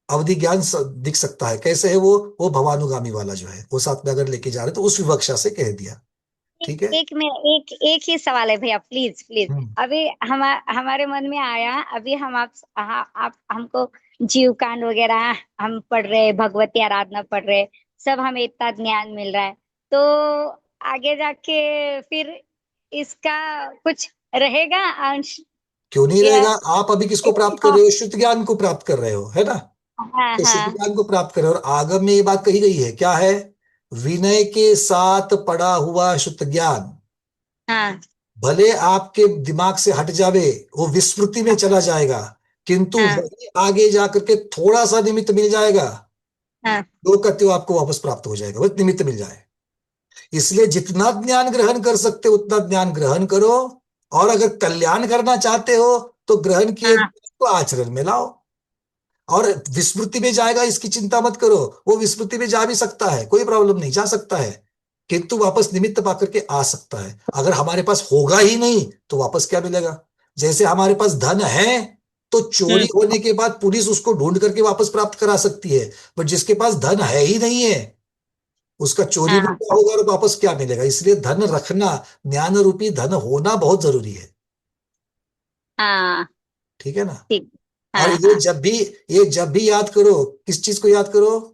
अवधि ज्ञान दिख सकता है। कैसे है वो भवानुगामी वाला जो है वो साथ में अगर लेके जा रहे तो उस विवक्षा से कह दिया। ठीक है। एक में एक ही सवाल है भैया, प्लीज प्लीज। हम्म। अभी हमारे मन में आया, अभी हम आप हमको जीव कांड वगैरह हम पढ़ रहे, भगवती आराधना पढ़ रहे, सब हमें इतना ज्ञान मिल रहा है, तो आगे जाके फिर इसका कुछ रहेगा अंश क्यों नहीं या? रहेगा? आप अभी किसको प्राप्त कर रहे हो? शुद्ध ज्ञान को प्राप्त कर रहे हो, है ना। हाँ तो शुद्ध हाँ ज्ञान को प्राप्त कर रहे हो, और आगम में ये बात कही गई है, क्या है? विनय के साथ पड़ा हुआ शुद्ध ज्ञान हाँ भले आपके दिमाग से हट जावे, वो विस्मृति में चला जाएगा, किंतु हाँ वही आगे जाकर के थोड़ा सा निमित्त मिल जाएगा, हाँ जो करते हो आपको वापस प्राप्त हो जाएगा, बस निमित्त मिल जाए। इसलिए जितना ज्ञान ग्रहण कर सकते हो उतना ज्ञान ग्रहण करो, और अगर कल्याण करना चाहते हो तो ग्रहण किए हाँ को आचरण में लाओ। और विस्मृति में जाएगा इसकी चिंता मत करो, वो विस्मृति में जा भी सकता है, कोई प्रॉब्लम नहीं, जा सकता है, किंतु वापस निमित्त पा करके आ सकता है। अगर हमारे पास होगा ही नहीं तो वापस क्या मिलेगा? जैसे हमारे पास धन है तो चोरी होने के बाद पुलिस उसको ढूंढ करके वापस प्राप्त करा सकती है, बट जिसके पास धन है ही नहीं है, उसका चोरी में हाँ क्या होगा और वापस क्या मिलेगा? इसलिए धन रखना, ज्ञान रूपी धन होना बहुत जरूरी है। हाँ ठीक है ना? ठीक। और हाँ हाँ ये जब भी याद करो, किस चीज को याद करो?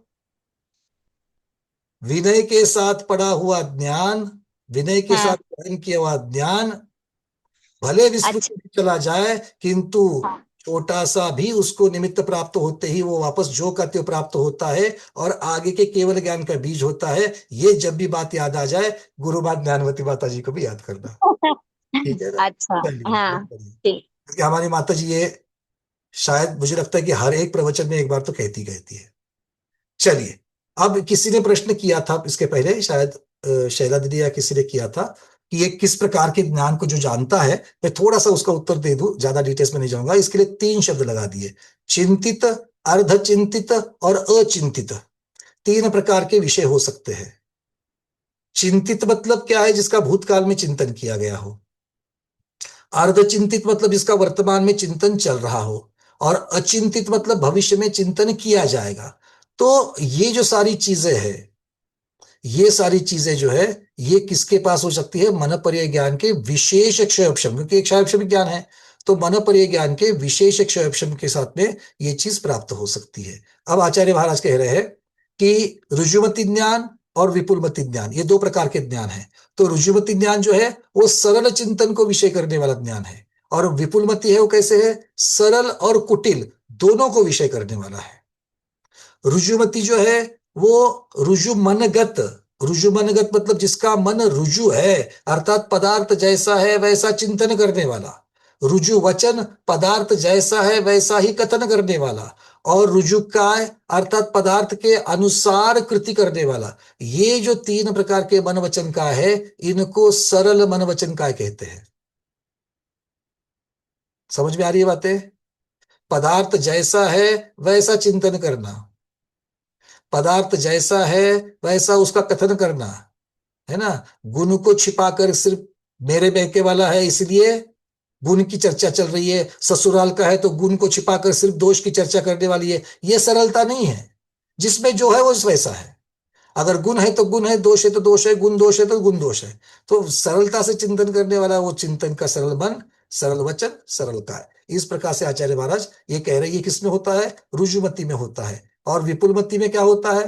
विनय के साथ पढ़ा हुआ ज्ञान, विनय के साथ हाँ। ग्रहण किया हुआ ज्ञान भले विस्मृत अच्छा। चला जाए, किंतु हाँ छोटा सा भी उसको निमित्त प्राप्त होते ही वो वापस जो करते हो प्राप्त होता है, और आगे के केवल ज्ञान का बीज होता है। ये जब भी बात याद आ जाए, गुरु बात ज्ञानवती माता जी को भी याद करना। ठीक है ना? अच्छा। चलिए, बहुत हाँ बढ़िया। ठीक। क्योंकि हमारी माता जी ये शायद मुझे लगता है कि हर एक प्रवचन में एक बार तो कहती है। चलिए, अब किसी ने प्रश्न किया था इसके पहले, शायद शैला दीदी या किसी ने किया था कि ये किस प्रकार के ज्ञान को जो जानता है। मैं थोड़ा सा उसका उत्तर दे दूं, ज्यादा डिटेल्स में नहीं जाऊंगा। इसके लिए 3 शब्द लगा दिए: चिंतित, अर्धचिंतित और अचिंतित। 3 प्रकार के विषय हो सकते हैं। चिंतित मतलब क्या है? जिसका भूतकाल में चिंतन किया गया हो। अर्धचिंतित मतलब जिसका वर्तमान में चिंतन चल रहा हो। और अचिंतित मतलब भविष्य में चिंतन किया जाएगा। तो ये जो सारी चीजें हैं, ये सारी चीजें जो है, ये किसके पास हो सकती है? मनपर्य ज्ञान के विशेष क्षयक्षम, क्योंकि एक क्षयक्षम ज्ञान है, तो मनपर्य ज्ञान के विशेष क्षयक्षम के साथ में ये चीज प्राप्त हो सकती है। अब आचार्य महाराज कह रहे हैं कि रुजुमति ज्ञान और विपुलमति ज्ञान, ये 2 प्रकार के ज्ञान है। तो रुजुमति ज्ञान जो है वो सरल चिंतन को विषय करने वाला ज्ञान है, और विपुलमति है वो कैसे है? सरल और कुटिल दोनों को विषय करने वाला है। रुजुमति जो है वो रुजुमनगत, रुजुमनगत मतलब जिसका मन रुजु है, अर्थात पदार्थ जैसा है वैसा चिंतन करने वाला। रुजु वचन, पदार्थ जैसा है वैसा ही कथन करने वाला। और रुजु काय, अर्थात पदार्थ के अनुसार कृति करने वाला। ये जो 3 प्रकार के मन वचन का है, इनको सरल मन वचन काय कहते हैं। समझ में आ रही है बातें? पदार्थ जैसा है वैसा चिंतन करना, पदार्थ जैसा है वैसा उसका कथन करना, है ना? गुण को छिपाकर सिर्फ मेरे बहके वाला है इसलिए गुण की चर्चा चल रही है, ससुराल का है तो गुण को छिपाकर सिर्फ दोष की चर्चा करने वाली है। यह सरलता नहीं है। जिसमें जो है वो वैसा है। अगर गुण है तो गुण है, दोष है तो दोष है, गुण दोष है तो गुण दोष है। तो सरलता से चिंतन करने वाला वो चिंतन का सरल मन, सरल वचन, सरल काय। इस प्रकार से आचार्य महाराज ये कह रहे हैं, ये किसमें होता है? रुजुमति में होता है। और विपुलमति में क्या होता है?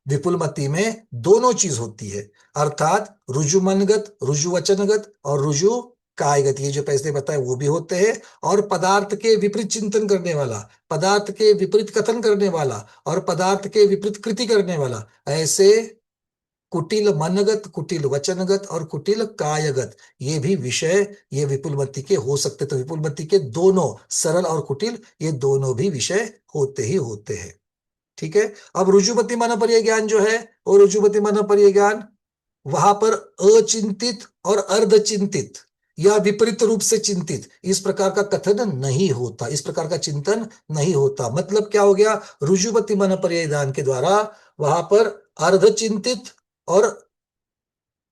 विपुलमति में दोनों चीज होती है, अर्थात रुजु मनगत, रुजु वचनगत और रुजु कायगत। ये जो पैसे बताए वो भी होते हैं। और पदार्थ के विपरीत चिंतन करने वाला, पदार्थ के विपरीत कथन करने वाला और पदार्थ के विपरीत कृति करने वाला, ऐसे कुटिल मनगत, कुटिल वचनगत और कुटिल कायगत, ये भी विषय ये विपुलमति के हो सकते। तो विपुलमति के दोनों, सरल और कुटिल, ये दोनों भी विषय होते ही होते हैं। ठीक है? अब रुजुमति मनपर्य ज्ञान जो है, वो रुजुमति मनपर्य ज्ञान वहां पर अचिंतित और अर्धचिंतित या विपरीत रूप से चिंतित, इस प्रकार का कथन नहीं होता, इस प्रकार का चिंतन नहीं होता। मतलब क्या हो गया? रुजुमति मनपर्य ज्ञान के द्वारा वहां पर अर्धचिंतित और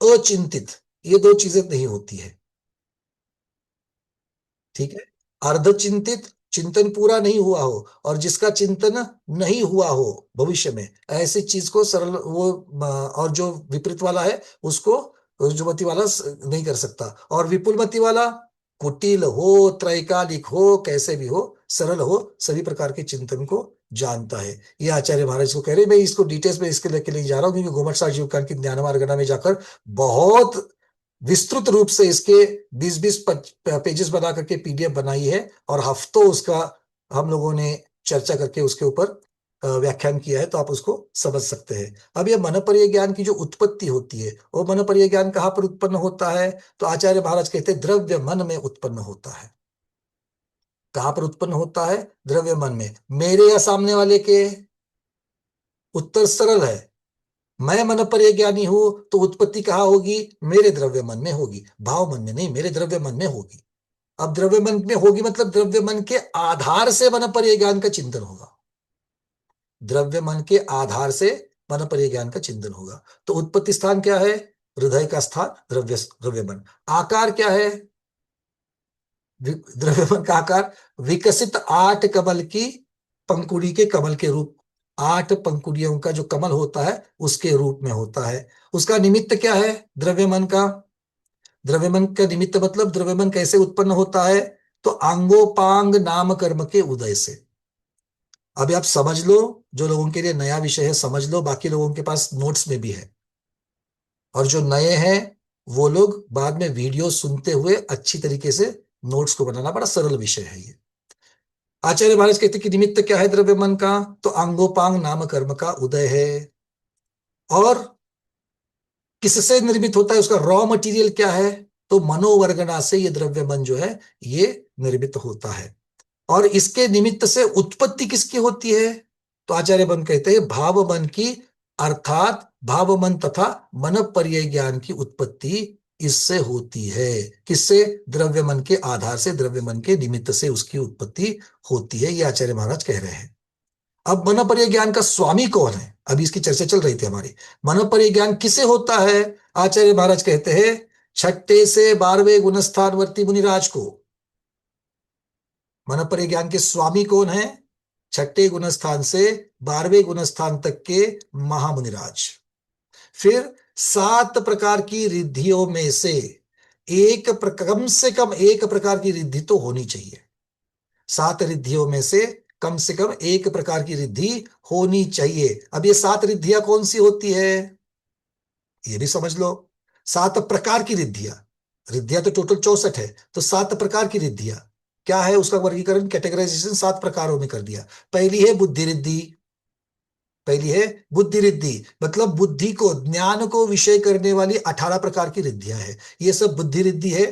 अचिंतित, ये 2 चीजें नहीं होती है। ठीक है? अर्धचिंतित, चिंतन पूरा नहीं हुआ हो, और जिसका चिंतन नहीं हुआ हो भविष्य में, ऐसी चीज को सरल वो, और जो विपरीत वाला है उसको रुजुमति वाला नहीं कर सकता। और विपुलमति वाला कुटिल हो, त्रैकालिक हो, कैसे भी हो, सरल हो, सभी प्रकार के चिंतन को जानता है। ये आचार्य महाराज को कह रहे हैं। मैं इसको डिटेल्स में इसके लेके नहीं जा रहा हूं, क्योंकि गोमट जीवकान की ज्ञानमार्गना में जाकर बहुत विस्तृत रूप से इसके 20-20 पेजेस बना करके पीडीएफ बनाई है, और हफ्तों उसका हम लोगों ने चर्चा करके उसके ऊपर व्याख्यान किया है, तो आप उसको समझ सकते हैं। अब यह मनपर्य ज्ञान की जो उत्पत्ति होती है, वो मनपर्य ज्ञान कहाँ पर उत्पन्न होता है? तो आचार्य महाराज कहते हैं द्रव्य मन में उत्पन्न होता है। कहां पर उत्पन्न होता है? द्रव्य मन में। मेरे या सामने वाले के? उत्तर सरल है। मैं मनपर्य ज्ञानी हूं तो उत्पत्ति कहां होगी? मेरे द्रव्य मन में होगी, भाव मन में नहीं, मेरे द्रव्य मन में होगी। अब द्रव्य मन में होगी मतलब द्रव्य मन के आधार से मनपर्य ज्ञान का चिंतन होगा। द्रव्य मन के आधार से मनपर्य ज्ञान का चिंतन होगा। तो उत्पत्ति स्थान क्या है? हृदय का स्थान, द्रव्य मन। आकार क्या है? द्रव्यमान का आकार विकसित 8 कमल की पंखुड़ी के कमल के रूप, 8 पंखुड़ियों का जो कमल होता है उसके रूप में होता है। उसका निमित्त क्या है द्रव्यमान का? द्रव्यमान का निमित्त मतलब द्रव्यमान कैसे उत्पन्न होता है? तो आंगोपांग नाम कर्म के उदय से। अभी आप समझ लो, जो लोगों के लिए नया विषय है समझ लो, बाकी लोगों के पास नोट्स में भी है, और जो नए हैं वो लोग बाद में वीडियो सुनते हुए अच्छी तरीके से नोट्स को बनाना, बड़ा सरल विषय है ये। आचार्य महाराज कहते कि निमित्त क्या है द्रव्यमान का? तो आंगोपांग नाम कर्म का उदय है। और किससे निर्मित होता है? उसका रॉ मटेरियल क्या है? तो मनोवर्गणा से ये द्रव्यमान जो है ये निर्मित होता है। और इसके निमित्त से उत्पत्ति किसकी होती है? तो आचार्य मन कहते हैं भाव मन की, अर्थात भाव मन तथा मन पर्याय ज्ञान की उत्पत्ति इससे होती है। किससे? द्रव्य मन के आधार से, द्रव्य मन के निमित्त से उसकी उत्पत्ति होती है, ये आचार्य महाराज कह रहे हैं। अब मन पर्याय ज्ञान का स्वामी कौन है? अभी इसकी चर्चा चल रही थी हमारी। मन पर्याय ज्ञान किसे होता है? आचार्य महाराज कहते हैं 6 से 12वें गुणस्थानवर्ती मुनिराज को। मन पर्याय ज्ञान के स्वामी कौन है? 6ठे गुणस्थान से 12वें गुणस्थान तक के महामुनिराज। फिर 7 प्रकार की रिद्धियों में से कम से कम एक प्रकार की रिद्धि तो होनी चाहिए। 7 रिद्धियों में से कम एक प्रकार की रिद्धि होनी चाहिए। अब ये 7 रिद्धियां कौन सी होती है ये भी समझ लो। 7 प्रकार की रिद्धियां, रिद्धियां तो टोटल 64 है, तो 7 प्रकार की रिद्धियां क्या है? उसका वर्गीकरण, कैटेगराइजेशन 7 प्रकारों में कर दिया। पहली है बुद्धि रिद्धि। पहली है बुद्धि रिद्धि, मतलब बुद्धि को, ज्ञान को विषय करने वाली 18 प्रकार की रिद्धियां है, ये सब बुद्धि रिद्धि है।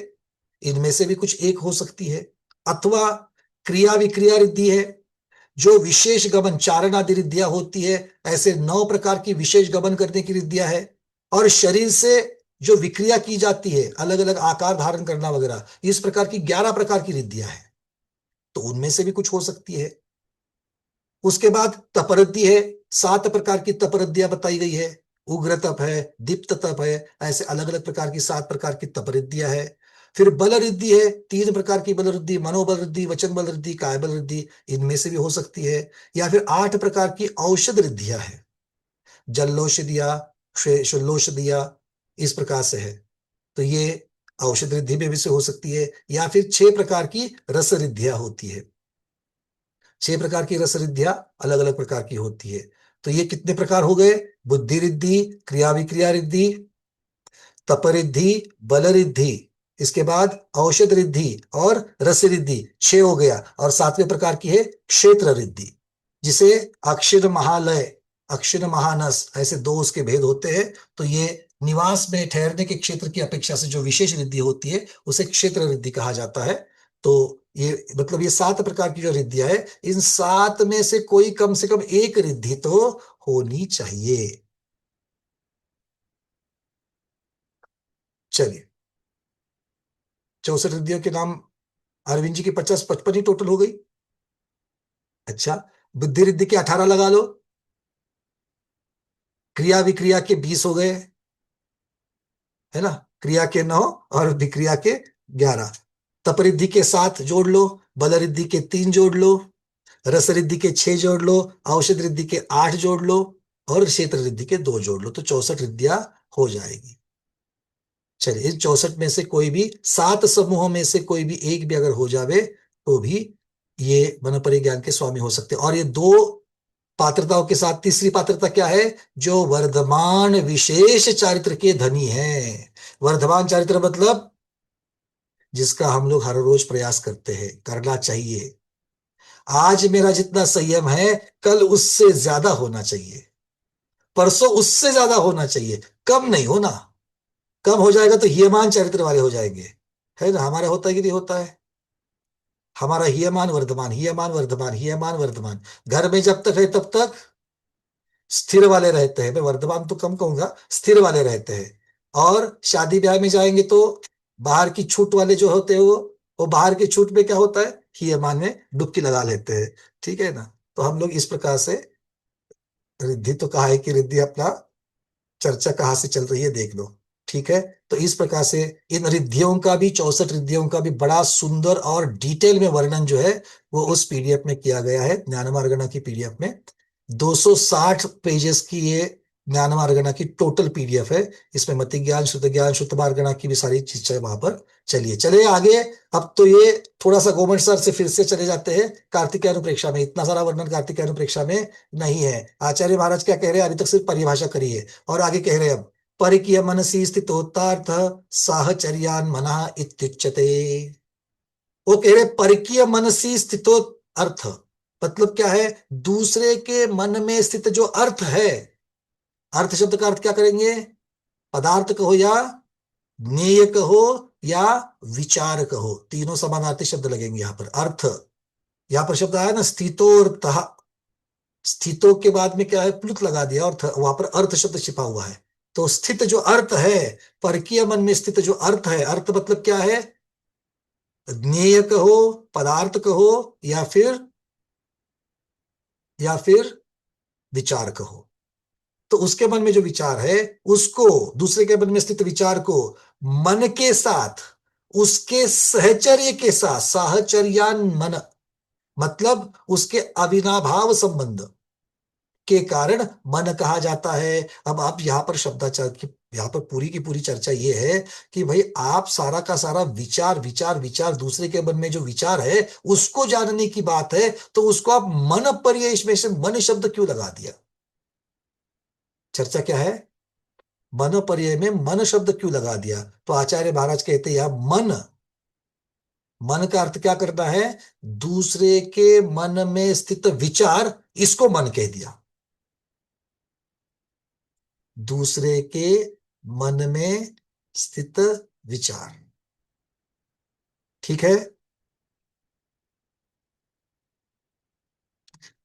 इनमें से भी कुछ एक हो सकती है। अथवा क्रिया विक्रिया रिद्धि है, जो विशेष गमन, चारण आदि रिद्धियां होती है, ऐसे 9 प्रकार की विशेष गमन करने की रिद्धियां है। और शरीर से जो विक्रिया की जाती है, अलग अलग आकार धारण करना वगैरह, इस प्रकार की 11 प्रकार की रिद्धियां हैं, तो उनमें से भी कुछ हो सकती है। उसके बाद तपरिद्धि है, 7 प्रकार की तपरिद्धियां बताई गई है। उग्र तप है, दीप्त तप है, ऐसे अलग अलग प्रकार की 7 प्रकार की तपरिद्धियां है। फिर बल रिद्धि है, 3 प्रकार की बल रिद्धि, मनोबल रिद्धि, वचन बल रिद्धि, काय बल रिद्धि, इनमें से भी हो सकती है। या फिर 8 प्रकार की औषध रिद्धियां है, जल्लोषधिया, शल्लोषधिया, इस प्रकार से है, तो ये औषध रिद्धि में भी से हो सकती है। या फिर 6 प्रकार की रस रिद्धियां होती है। 6 प्रकार की रस रिद्धियां अलग अलग प्रकार की होती है। तो ये कितने प्रकार हो गए? बुद्धि रिद्धि, क्रिया विक्रिया रिद्धि, तप रिद्धि, बल रिद्धि, इसके बाद औषध रिद्धि और रस रिद्धि, 6 हो गया। और 7वें प्रकार की है क्षेत्र रिद्धि, जिसे अक्षर महालय, अक्षर महानस, ऐसे 2 उसके भेद होते हैं। तो ये निवास में ठहरने के क्षेत्र की अपेक्षा से जो विशेष रिद्धि होती है उसे क्षेत्र रिद्धि कहा जाता है। तो ये मतलब ये 7 प्रकार की जो रिद्धियां है, इन 7 में से कोई कम से कम एक रिद्धि तो होनी चाहिए। चलिए, 64 रिद्धियों के नाम अरविंद जी की 50-55 ही टोटल हो गई। अच्छा, बुद्धि रिद्धि के 18 लगा लो, क्रिया विक्रिया के 20 हो गए, है ना, क्रिया के 9 और विक्रिया के 11। तप रिद्धि के 7 जोड़ लो, बल रिद्धि के 3 जोड़ लो, रस रिद्धि के 6 जोड़ लो, औषध रिद्धि के 8 जोड़ लो, और क्षेत्र रिद्धि के 2 जोड़ लो, तो 64 रिद्धियां हो जाएगी। चलिए, इन 64 में से कोई भी 7 समूहों में से कोई भी एक भी अगर हो जावे तो भी ये मन पर्याय ज्ञान के स्वामी हो सकते हैं। और ये 2 पात्रताओं के साथ तीसरी पात्रता क्या है? जो वर्धमान विशेष चारित्र के धनी है। वर्धमान चारित्र मतलब जिसका हम लोग हर रोज प्रयास करते हैं, करना चाहिए। आज मेरा जितना संयम है कल उससे ज्यादा होना चाहिए, परसों उससे ज्यादा होना चाहिए, कम नहीं होना। कम हो जाएगा तो हीयमान चरित्र वाले हो जाएंगे, है ना। हमारा होता है कि नहीं होता है? हमारा हीयमान वर्धमान, हीयमान वर्धमान, हीयमान वर्धमान, घर में जब तक है तब तक स्थिर वाले रहते हैं। मैं वर्धमान तो कम कहूंगा, स्थिर वाले रहते हैं। और शादी ब्याह में जाएंगे तो बाहर की छूट वाले जो होते हैं वो बाहर की छूट में क्या होता है, हीयमान में डुबकी लगा लेते हैं। ठीक है ना। तो हम लोग इस प्रकार से रिद्धि तो कहा है कि रिद्धि अपना चर्चा कहाँ से चल रही है देख लो। ठीक है, तो इस प्रकार से इन रिद्धियों का भी, 64 रिद्धियों का भी बड़ा सुंदर और डिटेल में वर्णन जो है वो उस पीडीएफ में किया गया है, ज्ञानमार्गणा की पीडीएफ में। 260 पेजेस की ये ज्ञानमार्गणा की टोटल पीडीएफ है। इसमें मति ज्ञान, शुद्ध ज्ञान, शुद्ध मार्गणा की भी सारी चीजें वहां पर। चलिए आगे। अब तो ये थोड़ा सा गोमट सर से फिर से चले जाते हैं कार्तिकेय अनुप्रेक्षा में। इतना सारा वर्णन कार्तिकेय अनुप्रेक्षा में नहीं है। आचार्य महाराज क्या कह रहे हैं, अभी तक सिर्फ परिभाषा करी है और आगे कह रहे हैं अब परिकीय मनसी स्थितोत्तार्थ साहचर्यान मनः इत्युच्यते। वो कह रहे परिकीय मनसी स्थितो अर्थ मतलब क्या है, दूसरे के मन में स्थित जो अर्थ है। अर्थ शब्द का अर्थ क्या करेंगे, पदार्थ कहो या ज्ञेय कहो या विचार कहो, तीनों समानार्थी शब्द लगेंगे यहां पर। अर्थ, यहां पर शब्द आया ना स्थितोर्थ, स्थितों के बाद में क्या है, प्लुत लगा दिया और वहां पर अर्थ शब्द छिपा हुआ है। तो स्थित जो अर्थ है, परकीय मन में स्थित जो अर्थ है, अर्थ मतलब क्या है, ज्ञेय कहो, पदार्थ कहो या फिर विचार कहो। तो उसके मन में जो विचार है उसको, दूसरे के मन में स्थित विचार को मन के साथ, उसके सहचर्य के साथ, साहचर्यान मन मतलब उसके अविनाभाव संबंध के कारण मन कहा जाता है। अब आप यहां पर शब्दाचार की, यहां पर पूरी की पूरी चर्चा ये है कि भाई आप सारा का सारा विचार दूसरे के मन में जो विचार है उसको जानने की बात है, तो उसको आप मन पर ये इसमें से मन शब्द क्यों लगा दिया। चर्चा क्या है, मन पर्याय में मन शब्द क्यों लगा दिया। तो आचार्य महाराज कहते हैं मन का अर्थ क्या करना है, दूसरे के मन में स्थित विचार, इसको मन कह दिया। दूसरे के मन में स्थित विचार, ठीक है।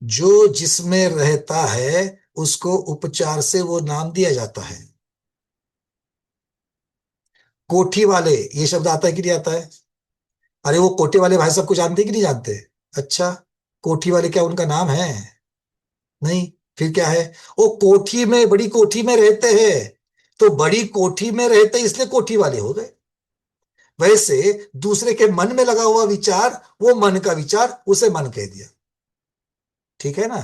जो जिसमें रहता है उसको उपचार से वो नाम दिया जाता है। कोठी वाले, ये शब्द आता है कि नहीं आता है। अरे वो कोठी वाले भाई साहब को जानते कि नहीं जानते। अच्छा, कोठी वाले क्या उनका नाम है, नहीं, फिर क्या है, वो कोठी में, बड़ी कोठी में रहते हैं, तो बड़ी कोठी में रहते इसलिए कोठी वाले हो गए। वैसे दूसरे के मन में लगा हुआ विचार, वो मन का विचार, उसे मन कह दिया, ठीक है ना।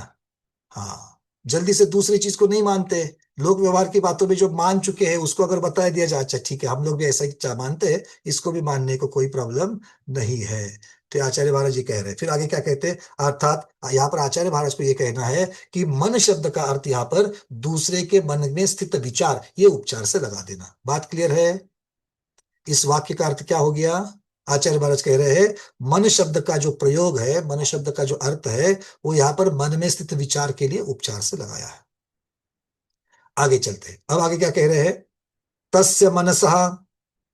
हाँ, जल्दी से दूसरी चीज को नहीं मानते लोग, व्यवहार की बातों में जो मान चुके हैं उसको अगर बता दिया जाए, अच्छा ठीक है हम लोग भी ऐसा ही मानते हैं, इसको भी मानने को कोई प्रॉब्लम नहीं है। तो आचार्य महाराज जी कह रहे हैं, फिर आगे क्या कहते हैं, अर्थात यहाँ पर आचार्य महाराज को ये कहना है कि मन शब्द का अर्थ यहाँ पर दूसरे के मन में स्थित विचार, ये उपचार से लगा देना। बात क्लियर है। इस वाक्य का अर्थ क्या हो गया, आचार्य महाराज कह रहे हैं मन शब्द का जो प्रयोग है, मन शब्द का जो अर्थ है, वो यहाँ पर मन में स्थित विचार के लिए उपचार से लगाया है। आगे चलते हैं, अब आगे क्या कह रहे हैं, तस्य मनसः,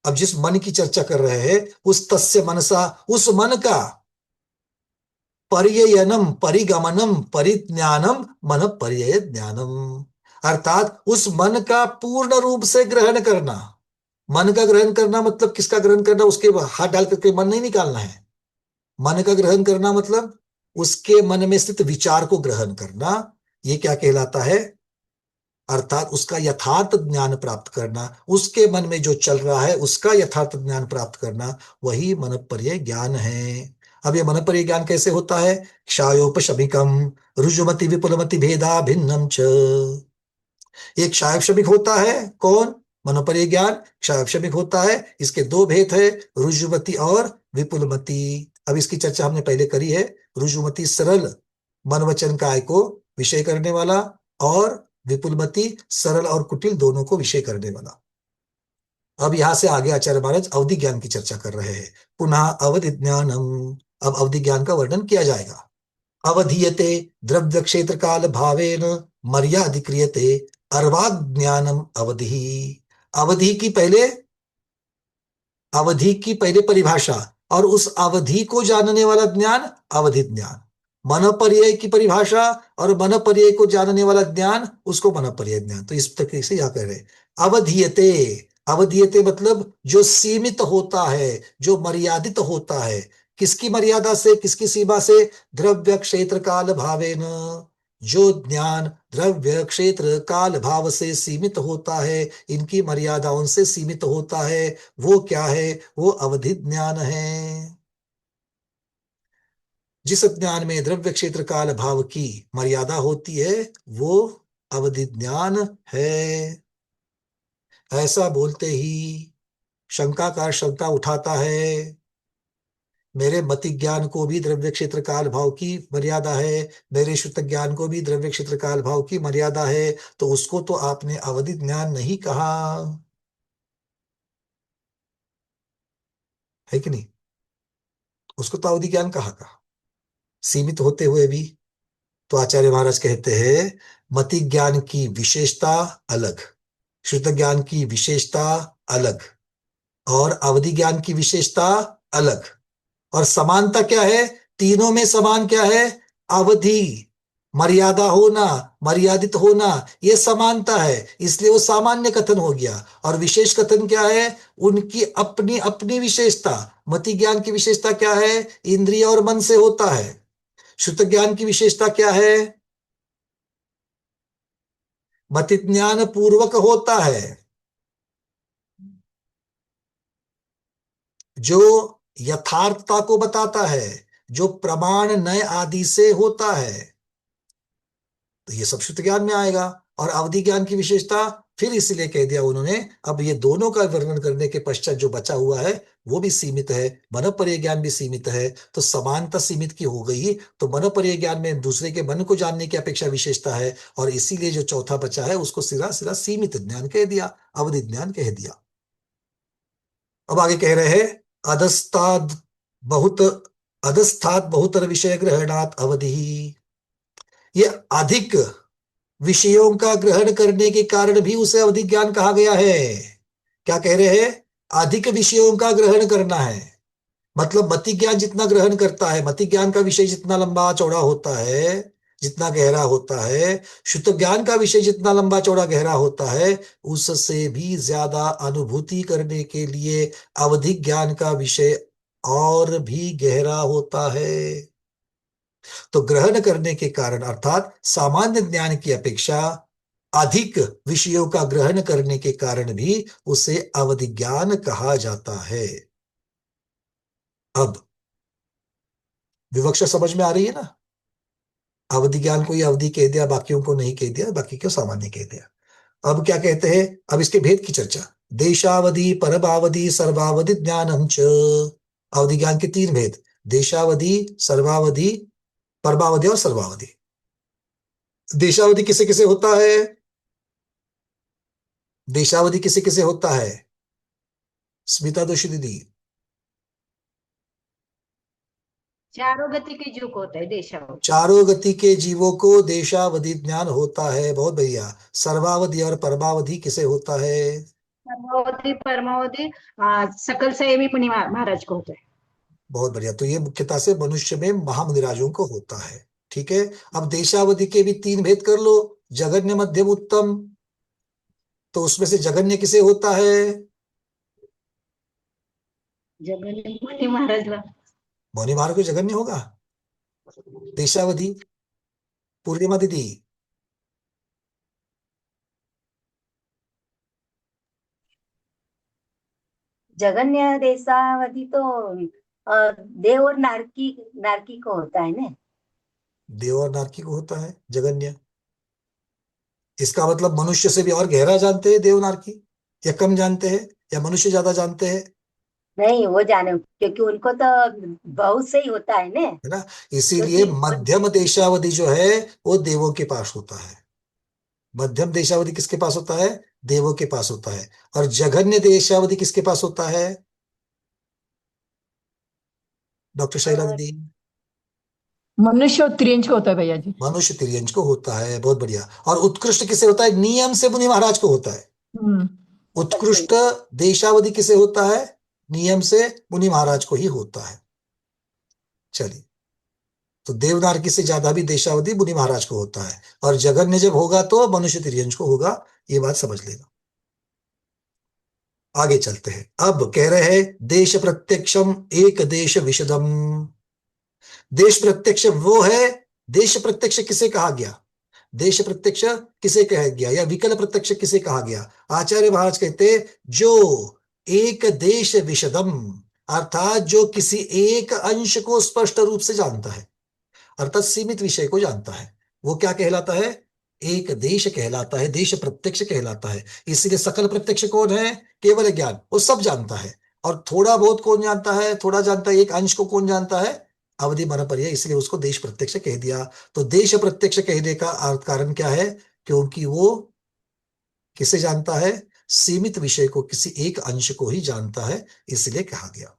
अब जिस मन की चर्चा कर रहे हैं उस तस्य मनसा, उस मन का पर्ययनम परिगमनम परिज्ञानम मन पर्यय ज्ञानम, अर्थात उस मन का पूर्ण रूप से ग्रहण करना। मन का ग्रहण करना मतलब किसका ग्रहण करना, उसके हाथ डाल करके मन नहीं निकालना है। मन का ग्रहण करना मतलब उसके मन में स्थित विचार को ग्रहण करना, ये क्या कहलाता है, अर्थात उसका यथार्थ ज्ञान प्राप्त करना, उसके मन में जो चल रहा है उसका यथार्थ ज्ञान प्राप्त करना, वही मनपर्य ज्ञान है। अब ये मनपर्य ज्ञान कैसे होता है, क्षायोपशमिकम रुजुमति विपुलमति भेदा भिन्नम च। एक क्षायोपशमिक होता है, कौन, मनपर्य ज्ञान क्षायोपशमिक होता है। इसके दो भेद है, रुजुमति और विपुलमति। अब इसकी चर्चा हमने पहले करी है। रुजुमति सरल मन वचन काय को विषय करने वाला, और विपुलमति सरल और कुटिल दोनों को विषय करने वाला। अब यहां से आगे आचार्य महाराज अवधि ज्ञान की चर्चा कर रहे हैं। पुनः अवधि ज्ञानम, अब अवधि ज्ञान का वर्णन किया जाएगा। अवधीयते द्रव्य क्षेत्र काल भावेन मर्यादिक्रियते अर्वाग ज्ञानम अवधि। अवधि की पहले परिभाषा और उस अवधि को जानने वाला ज्ञान अवधि ज्ञान। मनपर्यय की परिभाषा और मनपर्यय को जानने वाला ज्ञान, उसको मनपर्यय ज्ञान। तो इस तरीके से यह कह रहे अवधीयते, अवधीयते मतलब जो सीमित होता है, जो मर्यादित होता है। किसकी मर्यादा से, किसकी सीमा से, द्रव्य क्षेत्र काल भावेन, जो ज्ञान द्रव्य क्षेत्र काल भाव से सीमित होता है, इनकी मर्यादाओं से सीमित होता है, वो क्या है? वो अवधि ज्ञान है। जिस ज्ञान में द्रव्य क्षेत्र काल भाव की मर्यादा होती है वो अवधि ज्ञान है। ऐसा बोलते ही शंकाकार शंका उठाता है, मेरे मति ज्ञान को भी द्रव्य क्षेत्र काल भाव की मर्यादा है, मेरे शुद्ध ज्ञान को भी द्रव्य क्षेत्र काल भाव की मर्यादा है, तो उसको तो आपने अवधि ज्ञान नहीं कहा, है कि नहीं? उसको तो अवधि ज्ञान कहा सीमित होते हुए भी। तो आचार्य महाराज कहते हैं मति ज्ञान की विशेषता अलग, शुद्ध ज्ञान की विशेषता अलग, और अवधि ज्ञान की विशेषता अलग। और समानता क्या है? तीनों में समान क्या है? अवधि, मर्यादा होना, मर्यादित होना, ये समानता है, इसलिए वो सामान्य कथन हो गया। और विशेष कथन क्या है? उनकी अपनी अपनी विशेषता। मति ज्ञान की विशेषता क्या है? इंद्रिय और मन से होता है। शुद्ध ज्ञान की विशेषता क्या है? मति ज्ञान पूर्वक होता है, जो यथार्थता को बताता है, जो प्रमाण नय आदि से होता है। तो ये सब शुद्ध ज्ञान में आएगा। और अवधि ज्ञान की विशेषता फिर इसलिए कह दिया उन्होंने, अब ये दोनों का वर्णन करने के पश्चात जो बचा हुआ है वो भी सीमित है, मनोपर्य ज्ञान भी सीमित है, तो समानता सीमित की हो गई। तो मनोपर्य ज्ञान में दूसरे के मन को जानने की अपेक्षा विशेषता है, और इसीलिए जो चौथा बचा है उसको सिरा सिरा सीमित ज्ञान कह दिया, अवधि ज्ञान कह दिया। अब आगे कह रहे हैं अधस्तात् बहुतर विषय ग्रहणात् अवधि। ये अधिक विषयों का ग्रहण करने के कारण भी उसे अवधि ज्ञान कहा गया है। क्या कह रहे हैं? अधिक विषयों का ग्रहण करना है, मतलब मति ज्ञान जितना ग्रहण करता है, मति ज्ञान का विषय जितना लंबा चौड़ा होता है, जितना गहरा होता है, शुद्ध ज्ञान का विषय जितना लंबा चौड़ा गहरा होता है, उससे भी ज्यादा अनुभूति करने के लिए अवधि ज्ञान का विषय और भी गहरा होता है। तो ग्रहण करने के कारण अर्थात सामान्य ज्ञान की अपेक्षा अधिक विषयों का ग्रहण करने के कारण भी उसे अवधि ज्ञान कहा जाता है। अब विवक्षा समझ में आ रही है ना? अवधि ज्ञान को ये अवधि कह दिया, बाकियों को नहीं कह दिया, बाकी को सामान्य कह दिया। अब क्या कहते हैं? अब इसके भेद की चर्चा। देशावधि, परभावधि, सर्वावधि ज्ञानम च। अवधि ज्ञान के तीन भेद, देशावधि, सर्वावधि, परभावधि और सर्वावधि। देशावधि किसे किसे होता है? देशावधि किसे किसे होता है? स्मिता दोषी दीदी। चारों गति के जीव को होता है देशावधि। चारों गति के जीवों को देशावधि ज्ञान होता है। बहुत बढ़िया। सर्वावधि और परमावधि किसे होता है? परमावधि परमावधि सकल संयमी मुनि महाराज को होता है। बहुत बढ़िया। तो ये मुख्यतः से मनुष्य में महामुनिराजों को होता है। ठीक है। अब देशावधि के भी तीन भेद कर लो, जघन्य, मध्यम, उत्तम। तो उसमें से जघन्य किसे होता है? जघन्य मुनि महाराज। मौनी महाराज को जघन्य होगा। देशावधि पूर्णिमा दीदी। जगन्य देशावधि तो देव और नारकी नारकी को होता है ना। देव और नारकी को होता है जगन्य। इसका मतलब मनुष्य से भी और गहरा जानते हैं देव नारकी, या कम जानते हैं, या मनुष्य ज्यादा जानते हैं? नहीं, वो जाने, क्योंकि उनको तो बहुत से ही होता है ना, है ना। इसीलिए मध्यम देशावधि जो है वो देवों के पास होता है। मध्यम देशावधि किसके पास होता है? देवों के पास होता है। और जघन्य देशावधि किसके पास होता है? डॉक्टर शैला दीदी। मनुष्य और तिर्यंज को होता है भैया जी। मनुष्य तिर्यंज को होता है। बहुत बढ़िया। और उत्कृष्ट किसे होता है? नियम से मुनि महाराज को होता है। उत्कृष्ट देशावधि किसे होता है? नियम से मुनि महाराज को ही होता है। चलिए, तो देवनारकी से ज्यादा भी देशावधि मुनि महाराज को होता है, और जघन्य जब होगा तो मनुष्य तिर्यंज को होगा। ये बात समझ लेना। आगे चलते हैं। अब कह रहे हैं देश प्रत्यक्षम एक देश विशदम। देश प्रत्यक्ष वो है, देश प्रत्यक्ष किसे कहा गया? देश प्रत्यक्ष किसे कहा गया या विकल्प प्रत्यक्ष किसे कहा गया? आचार्य महाराज कहते जो एक देश विशदम, अर्थात जो किसी एक अंश को स्पष्ट रूप से जानता है, अर्थात सीमित विषय को जानता है, वो क्या कहलाता है? एक देश कहलाता है, देश प्रत्यक्ष कहलाता है। इसलिए सकल प्रत्यक्ष कौन है? केवल ज्ञान, वो सब जानता है। और थोड़ा बहुत कौन जानता है? थोड़ा जानता है, एक अंश को कौन जानता है? अवधि मन पर्याय, इसलिए उसको देश प्रत्यक्ष कह दिया। तो देश प्रत्यक्ष कहने का अर्थ कारण क्या है? क्योंकि वो किसे जानता है? सीमित विषय को, किसी एक अंश को ही जानता है, इसलिए कहा गया।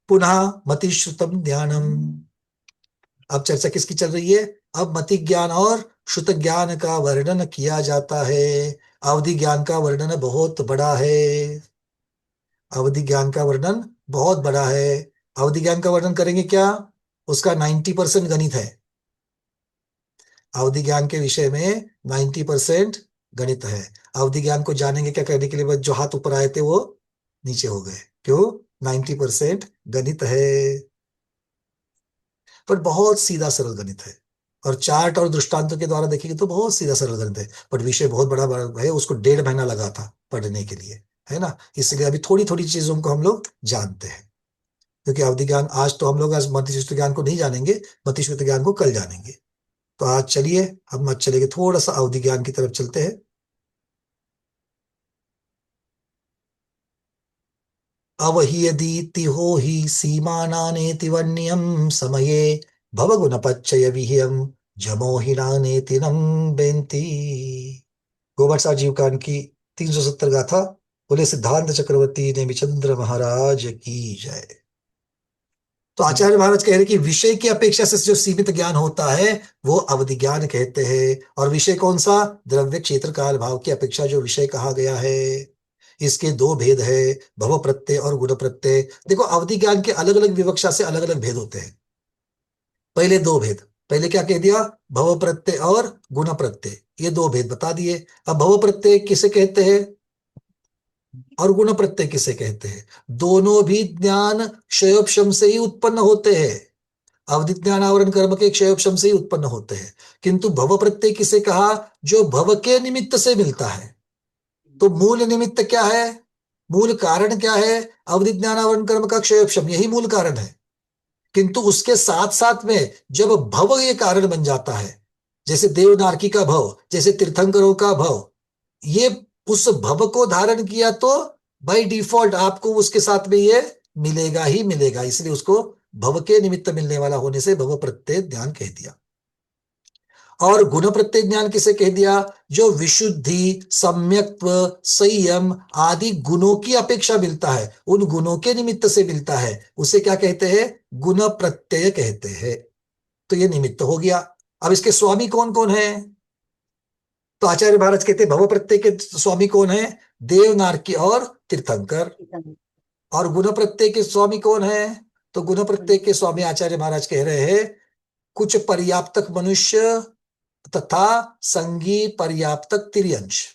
पुनः मतिश्रुतम ज्ञानम, अब चर्चा किसकी चल रही है? अब मति ज्ञान और श्रुत ज्ञान का वर्णन किया जाता है। अवधि ज्ञान का वर्णन बहुत बड़ा है, अवधि ज्ञान का वर्णन बहुत बड़ा है। अवधि ज्ञान का वर्णन करेंगे क्या? उसका 90% गणित है। अवधि ज्ञान के विषय में 90% गणित है। अवधि ज्ञान को जानेंगे क्या करने के लिए? बस जो हाथ ऊपर आए थे वो नीचे हो गए। क्यों? 90% गणित है, पर बहुत सीधा सरल गणित है। और चार्ट और दृष्टांतों के द्वारा देखेंगे तो बहुत सीधा सरल गणित है, पर विषय बहुत बड़ा है। उसको 1.5 महीना लगा था पढ़ने के लिए, है ना। इसलिए अभी थोड़ी थोड़ी चीजों को हम लोग जानते हैं, क्योंकि अवधि ज्ञान आज तो हम लोग आज मतिश्रुत ज्ञान को नहीं जानेंगे, मतिश्रुत ज्ञान को कल जानेंगे। तो आज चलिए हम आज चलेंगे थोड़ा सा अवधि ज्ञान की तरफ चलते हैं। अवहियदीति हो ही सीमानानेति वन्यम समये भवगुणपच्चय विह्यम जमोहिनानेति नम बेंती। गोबरसा जीवकान की 370 गाथा। बोले सिद्धांत चक्रवर्ती नेमिचंद्र महाराज की जय। तो आचार्य महाराज कह रहे कि विषय की अपेक्षा से जो सीमित ज्ञान होता है वो अवधि ज्ञान कहते हैं। और विषय कौन सा? द्रव्य क्षेत्र काल भाव की अपेक्षा जो विषय कहा गया है। इसके दो भेद है, भव प्रत्यय और गुण प्रत्यय। देखो अवधि ज्ञान के अलग अलग विवक्षा से अलग अलग भेद होते हैं। पहले दो भेद, पहले क्या कह दिया? भव प्रत्यय और गुण प्रत्यय, ये दो भेद बता दिए। अब भव प्रत्यय किसे कहते हैं और गुण प्रत्यय किसे कहते हैं? दोनों भी ज्ञान क्षयोपशम से ही उत्पन्न होते हैं। अवधि ज्ञान आवरण कर्म के क्षयोपशम से ही उत्पन्न होते हैं। किंतु भव प्रत्यय किसे कहा? जो भव के निमित्त से मिलता है। तो मूल निमित्त क्या है? मूल कारण क्या है? अवधि ज्ञान आवरण कर्म का क्षयोपशम, यही मूल कारण है। किंतु उसके साथ साथ में जब भव ये कारण बन जाता है, जैसे देवनारकी का भव, जैसे तीर्थंकरों का भव, ये उस भव को धारण किया तो बाय डिफॉल्ट आपको उसके साथ में ये मिलेगा ही मिलेगा। इसलिए उसको भव के निमित्त मिलने वाला होने से भव प्रत्यय ज्ञान कह दिया। और गुण प्रत्यय ज्ञान किसे कह दिया? जो विशुद्धि, सम्यक्त्व, संयम आदि गुणों की अपेक्षा मिलता है, उन गुणों के निमित्त से मिलता है, उसे क्या कहते हैं? गुण प्रत्यय कहते हैं। तो ये निमित्त हो गया। अब इसके स्वामी कौन कौन है? तो आचार्य महाराज कहते हैं भव प्रत्यय के स्वामी कौन है? देवनारकी और तीर्थंकर। और गुण प्रत्यय के स्वामी कौन है? तो गुण प्रत्यय के स्वामी आचार्य महाराज कह रहे हैं कुछ पर्याप्तक मनुष्य तथा संगी पर्याप्तक तिर्यंश।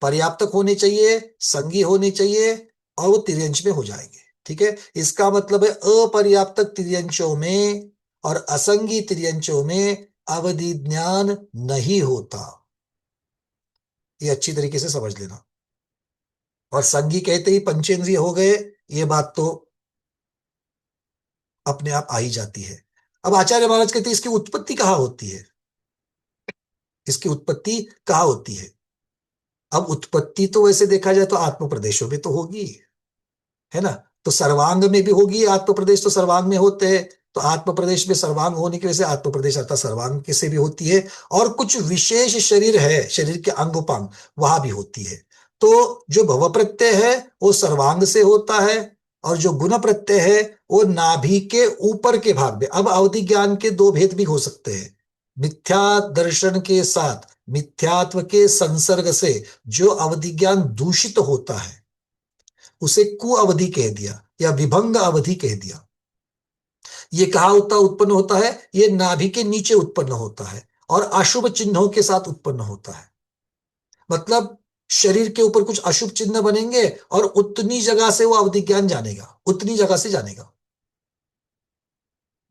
पर्याप्तक होने चाहिए, संगी होने चाहिए, और वो तिर्यंश में हो जाएंगे। ठीक है, इसका मतलब है अपर्याप्तक तिर्यंशों में और असंगी तिर्यंशों में अवधि ज्ञान नहीं होता। ये अच्छी तरीके से समझ लेना। और संगी कहते ही पंचेंद्रिय हो गए, ये बात तो अपने आप आ ही जाती है। अब आचार्य महाराज कहते हैं इसकी उत्पत्ति कहाँ होती है? इसकी उत्पत्ति कहाँ होती है? अब उत्पत्ति तो वैसे देखा जाए तो आत्म प्रदेशों में तो होगी, है ना। तो सर्वांग में भी होगी। आत्म प्रदेश तो सर्वांग में होते हैं, तो आत्म प्रदेश में सर्वांग होने की वजह से आत्म प्रदेश अर्थात सर्वांग के से भी होती है। और कुछ विशेष शरीर है, शरीर के अंग उपांग, वहां भी होती है। तो जो भव प्रत्यय है वो सर्वांग से होता है, और जो गुण प्रत्यय है वो नाभि के ऊपर के भाग में। अब अवधि ज्ञान के दो भेद भी हो सकते हैं। मिथ्या दर्शन के साथ मिथ्यात्व के संसर्ग से जो अवधि ज्ञान दूषित होता है उसे कुअवधि कह दिया या विभंग अवधि कह दिया। ये कहाँ उत्पन्न होता है? ये नाभि के नीचे उत्पन्न होता है और अशुभ चिन्हों के साथ उत्पन्न होता है। मतलब शरीर के ऊपर कुछ अशुभ चिन्ह बनेंगे और उतनी जगह से वो अवधि ज्ञान जानेगा, उतनी जगह से जानेगा।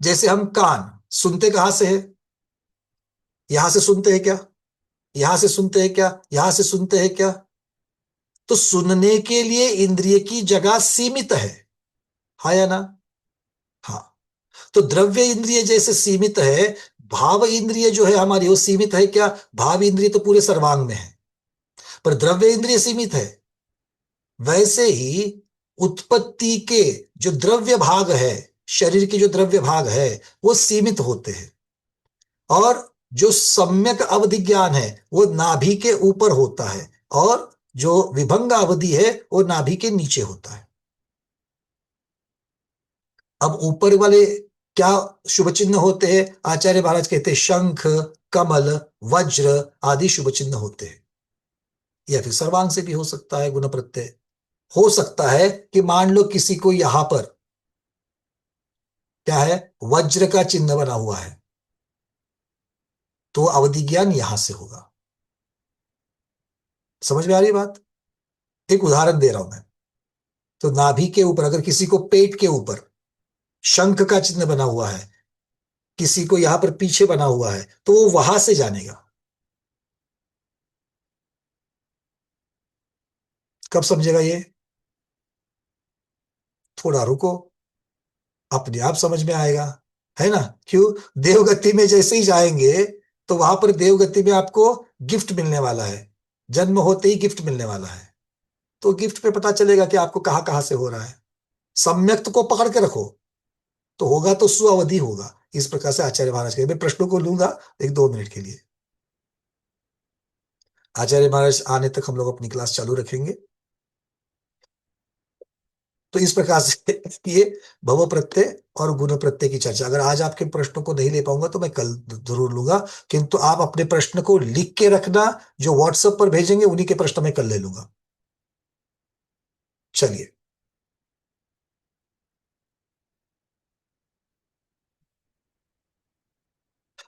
जैसे हम कान सुनते कहां से है? यहां से सुनते हैं क्या, यहां से सुनते हैं क्या, यहां से सुनते हैं क्या? तो सुनने के लिए इंद्रिय की जगह सीमित है, हाँ या ना? हाँ। तो द्रव्य इंद्रिय जैसे सीमित है, भाव इंद्रिय जो है हमारी वो सीमित है क्या? भाव इंद्रिय तो पूरे सर्वांग में है, पर द्रव्य इंद्रिय सीमित है। वैसे ही उत्पत्ति के जो द्रव्य भाग है, शरीर के जो द्रव्य भाग है वो सीमित होते हैं, और जो सम्यक अवधि ज्ञान है वो नाभि के ऊपर होता है, और जो विभंग अवधि है वो नाभि के नीचे होता है। अब ऊपर वाले क्या शुभ चिन्ह होते हैं? आचार्य महाराज कहते हैं शंख, कमल, वज्र आदि शुभ चिन्ह होते हैं। या फिर सर्वांग से भी हो सकता है गुण प्रत्यय। हो सकता है कि मान लो किसी को यहां पर क्या है, वज्र का चिन्ह बना हुआ है, तो अवधि ज्ञान यहां से होगा। समझ में आ रही बात? एक उदाहरण दे रहा हूं मैं। तो नाभि के ऊपर अगर किसी को पेट के ऊपर शंख का चिन्ह बना हुआ है, किसी को यहां पर पीछे बना हुआ है, तो वो वहां से जानेगा। कब समझेगा ये? थोड़ा रुको, अपने आप समझ में आएगा, है ना? क्यों? देवगति में जैसे ही जाएंगे तो वहां पर देवगति में आपको गिफ्ट मिलने वाला है, जन्म होते ही गिफ्ट मिलने वाला है। तो गिफ्ट पे पता चलेगा कि आपको कहां कहां से हो रहा है। सम्यक्त को पकड़ के रखो तो होगा, तो सुअवधि होगा। इस प्रकार से आचार्य महाराज के, मैं प्रश्नों को लूंगा 1-2 मिनट के लिए। आचार्य महाराज आने तक हम लोग अपनी क्लास चालू रखेंगे। तो इस प्रकार से ये भव प्रत्यय और गुण प्रत्यय की चर्चा, अगर आज आपके प्रश्नों को नहीं ले पाऊंगा तो मैं कल जरूर लूंगा, किंतु आप अपने प्रश्न को लिख के रखना, जो व्हाट्सएप पर भेजेंगे उन्हीं के प्रश्न मैं कल ले लूंगा। चलिए,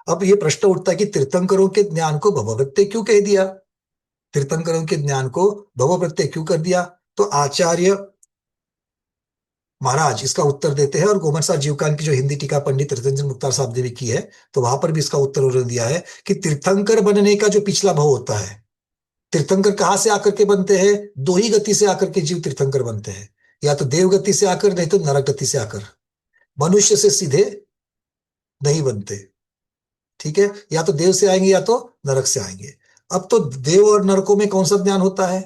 अब ये प्रश्न उठता है कि तीर्थंकरों के ज्ञान को भव प्रत्यय क्यों कह दिया? तीर्थंकरों के ज्ञान को भव प्रत्यय क्यों कर दिया? तो आचार्य महाराज इसका उत्तर देते हैं, और गोमनसा जीवकान की जो हिंदी टीका पंडित रतंजन मुक्तार साहब ने भी की है, तो वहां पर भी इसका उत्तर उन्होंने दिया है कि तीर्थंकर बनने का जो पिछला भाव होता है, तीर्थंकर कहां से आकर के बनते हैं? दो ही गति से आकर के जीव तीर्थंकर बनते हैं, या तो देव गति से आकर, नहीं तो नरक गति से आकर। मनुष्य से सीधे नहीं बनते, ठीक है? या तो देव से आएंगे या तो नरक से आएंगे। अब तो देव और नरकों में कौन सा ज्ञान होता है?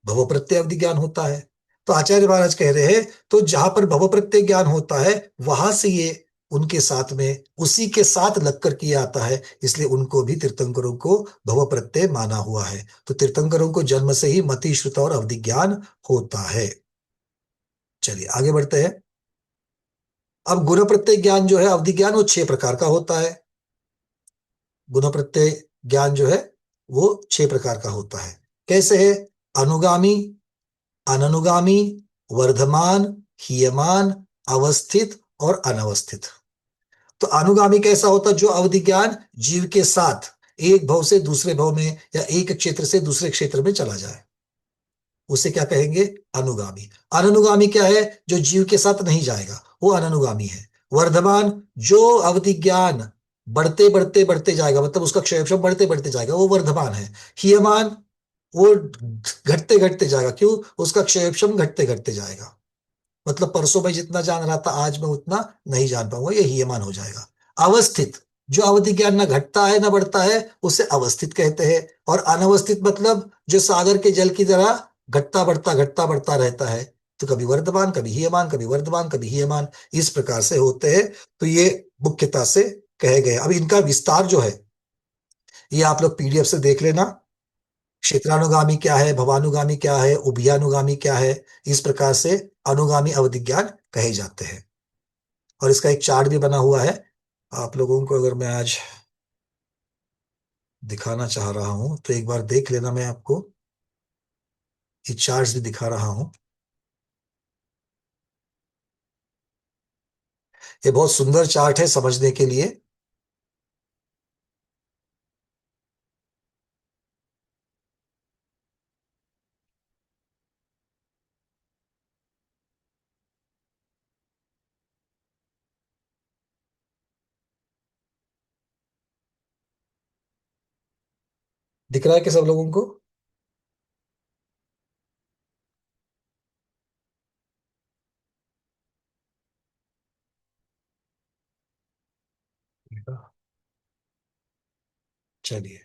भव प्रत्यय अवधि ज्ञान होता है। तो आचार्य महाराज कह रहे हैं, तो जहां पर भव प्रत्यय ज्ञान होता है वहां से ये उनके साथ में, उसी के साथ लगकर किया आता है, इसलिए उनको भी तीर्थंकरों को भव प्रत्यय माना हुआ है। तो तीर्थंकरों को जन्म से ही मति, श्रुत और अवधि ज्ञान होता है। चलिए आगे बढ़ते हैं। अब गुण प्रत्यय ज्ञान जो है, अवधि ज्ञान, वो 6 प्रकार का होता है। गुण प्रत्यय ज्ञान जो है वो 6 प्रकार का होता है। कैसे है? अनुगामी, अननुगामी, वर्धमान, हीयमान, अवस्थित और अनवस्थित। तो अनुगामी कैसा होता है? जो अवधि ज्ञान जीव के साथ एक भव से दूसरे भव में, या एक क्षेत्र से दूसरे क्षेत्र में चला जाए, उसे क्या कहेंगे? अनुगामी। अननुगामी क्या है? जो जीव के साथ नहीं जाएगा, वो अननुगामी है। वर्धमान, जो अवधि ज्ञान बढ़ते बढ़ते बढ़ते जाएगा, मतलब उसका क्षयक्षम बढ़ते बढ़ते जाएगा, वो वर्धमान है। हीयमान, वो घटते घटते जाएगा। क्यों? उसका क्षयक्षम घटते घटते जाएगा, मतलब परसों मैं जितना जान रहा था आज मैं उतना नहीं जान पाऊंगा, ये हीयमान हो जाएगा। अवस्थित, जो अवधि ज्ञान ना घटता है ना बढ़ता है, उसे अवस्थित कहते हैं। और अनवस्थित मतलब जो सागर के जल की तरह घटता बढ़ता रहता है, तो कभी वर्धमान, कभी हीयमान, कभी वर्धमान, कभी हीयमान, इस प्रकार से होते हैं। तो ये मुख्यता से कहे गए। अब इनका विस्तार जो है ये आप लोग पीडीएफ से देख लेना। क्षेत्रानुगामी क्या है, भवानुगामी क्या है, उभयानुगामी क्या है, इस प्रकार से अनुगामी अवधि ज्ञान कहे जाते हैं। और इसका एक चार्ट भी बना हुआ है, आप लोगों को अगर मैं आज दिखाना चाह रहा हूं तो एक बार देख लेना, मैं आपको ये चार्ट भी दिखा रहा हूं। ये बहुत सुंदर चार्ट है समझने के लिए। दिख रहा है कि सब लोगों को? चलिए,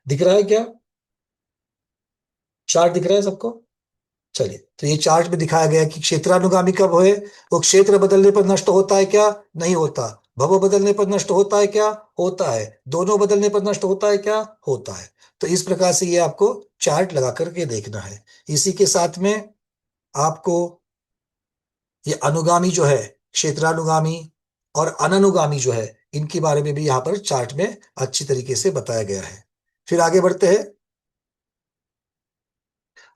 दिख रहा है क्या? चार्ट दिख रहा है सबको? चलिए, तो ये चार्ट में दिखाया गया है कि क्षेत्रानुगामी कब है। वो क्षेत्र बदलने पर नष्ट होता है क्या? नहीं होता। भव बदलने पर नष्ट होता है क्या? होता है। दोनों बदलने पर नष्ट होता है क्या? होता है। तो इस प्रकार से ये आपको चार्ट लगा करके देखना है। इसी के साथ में आपको ये अनुगामी जो है, क्षेत्रानुगामी और अननुगामी जो है, इनके बारे में भी यहां पर चार्ट में अच्छी तरीके से बताया गया है। फिर आगे बढ़ते हैं।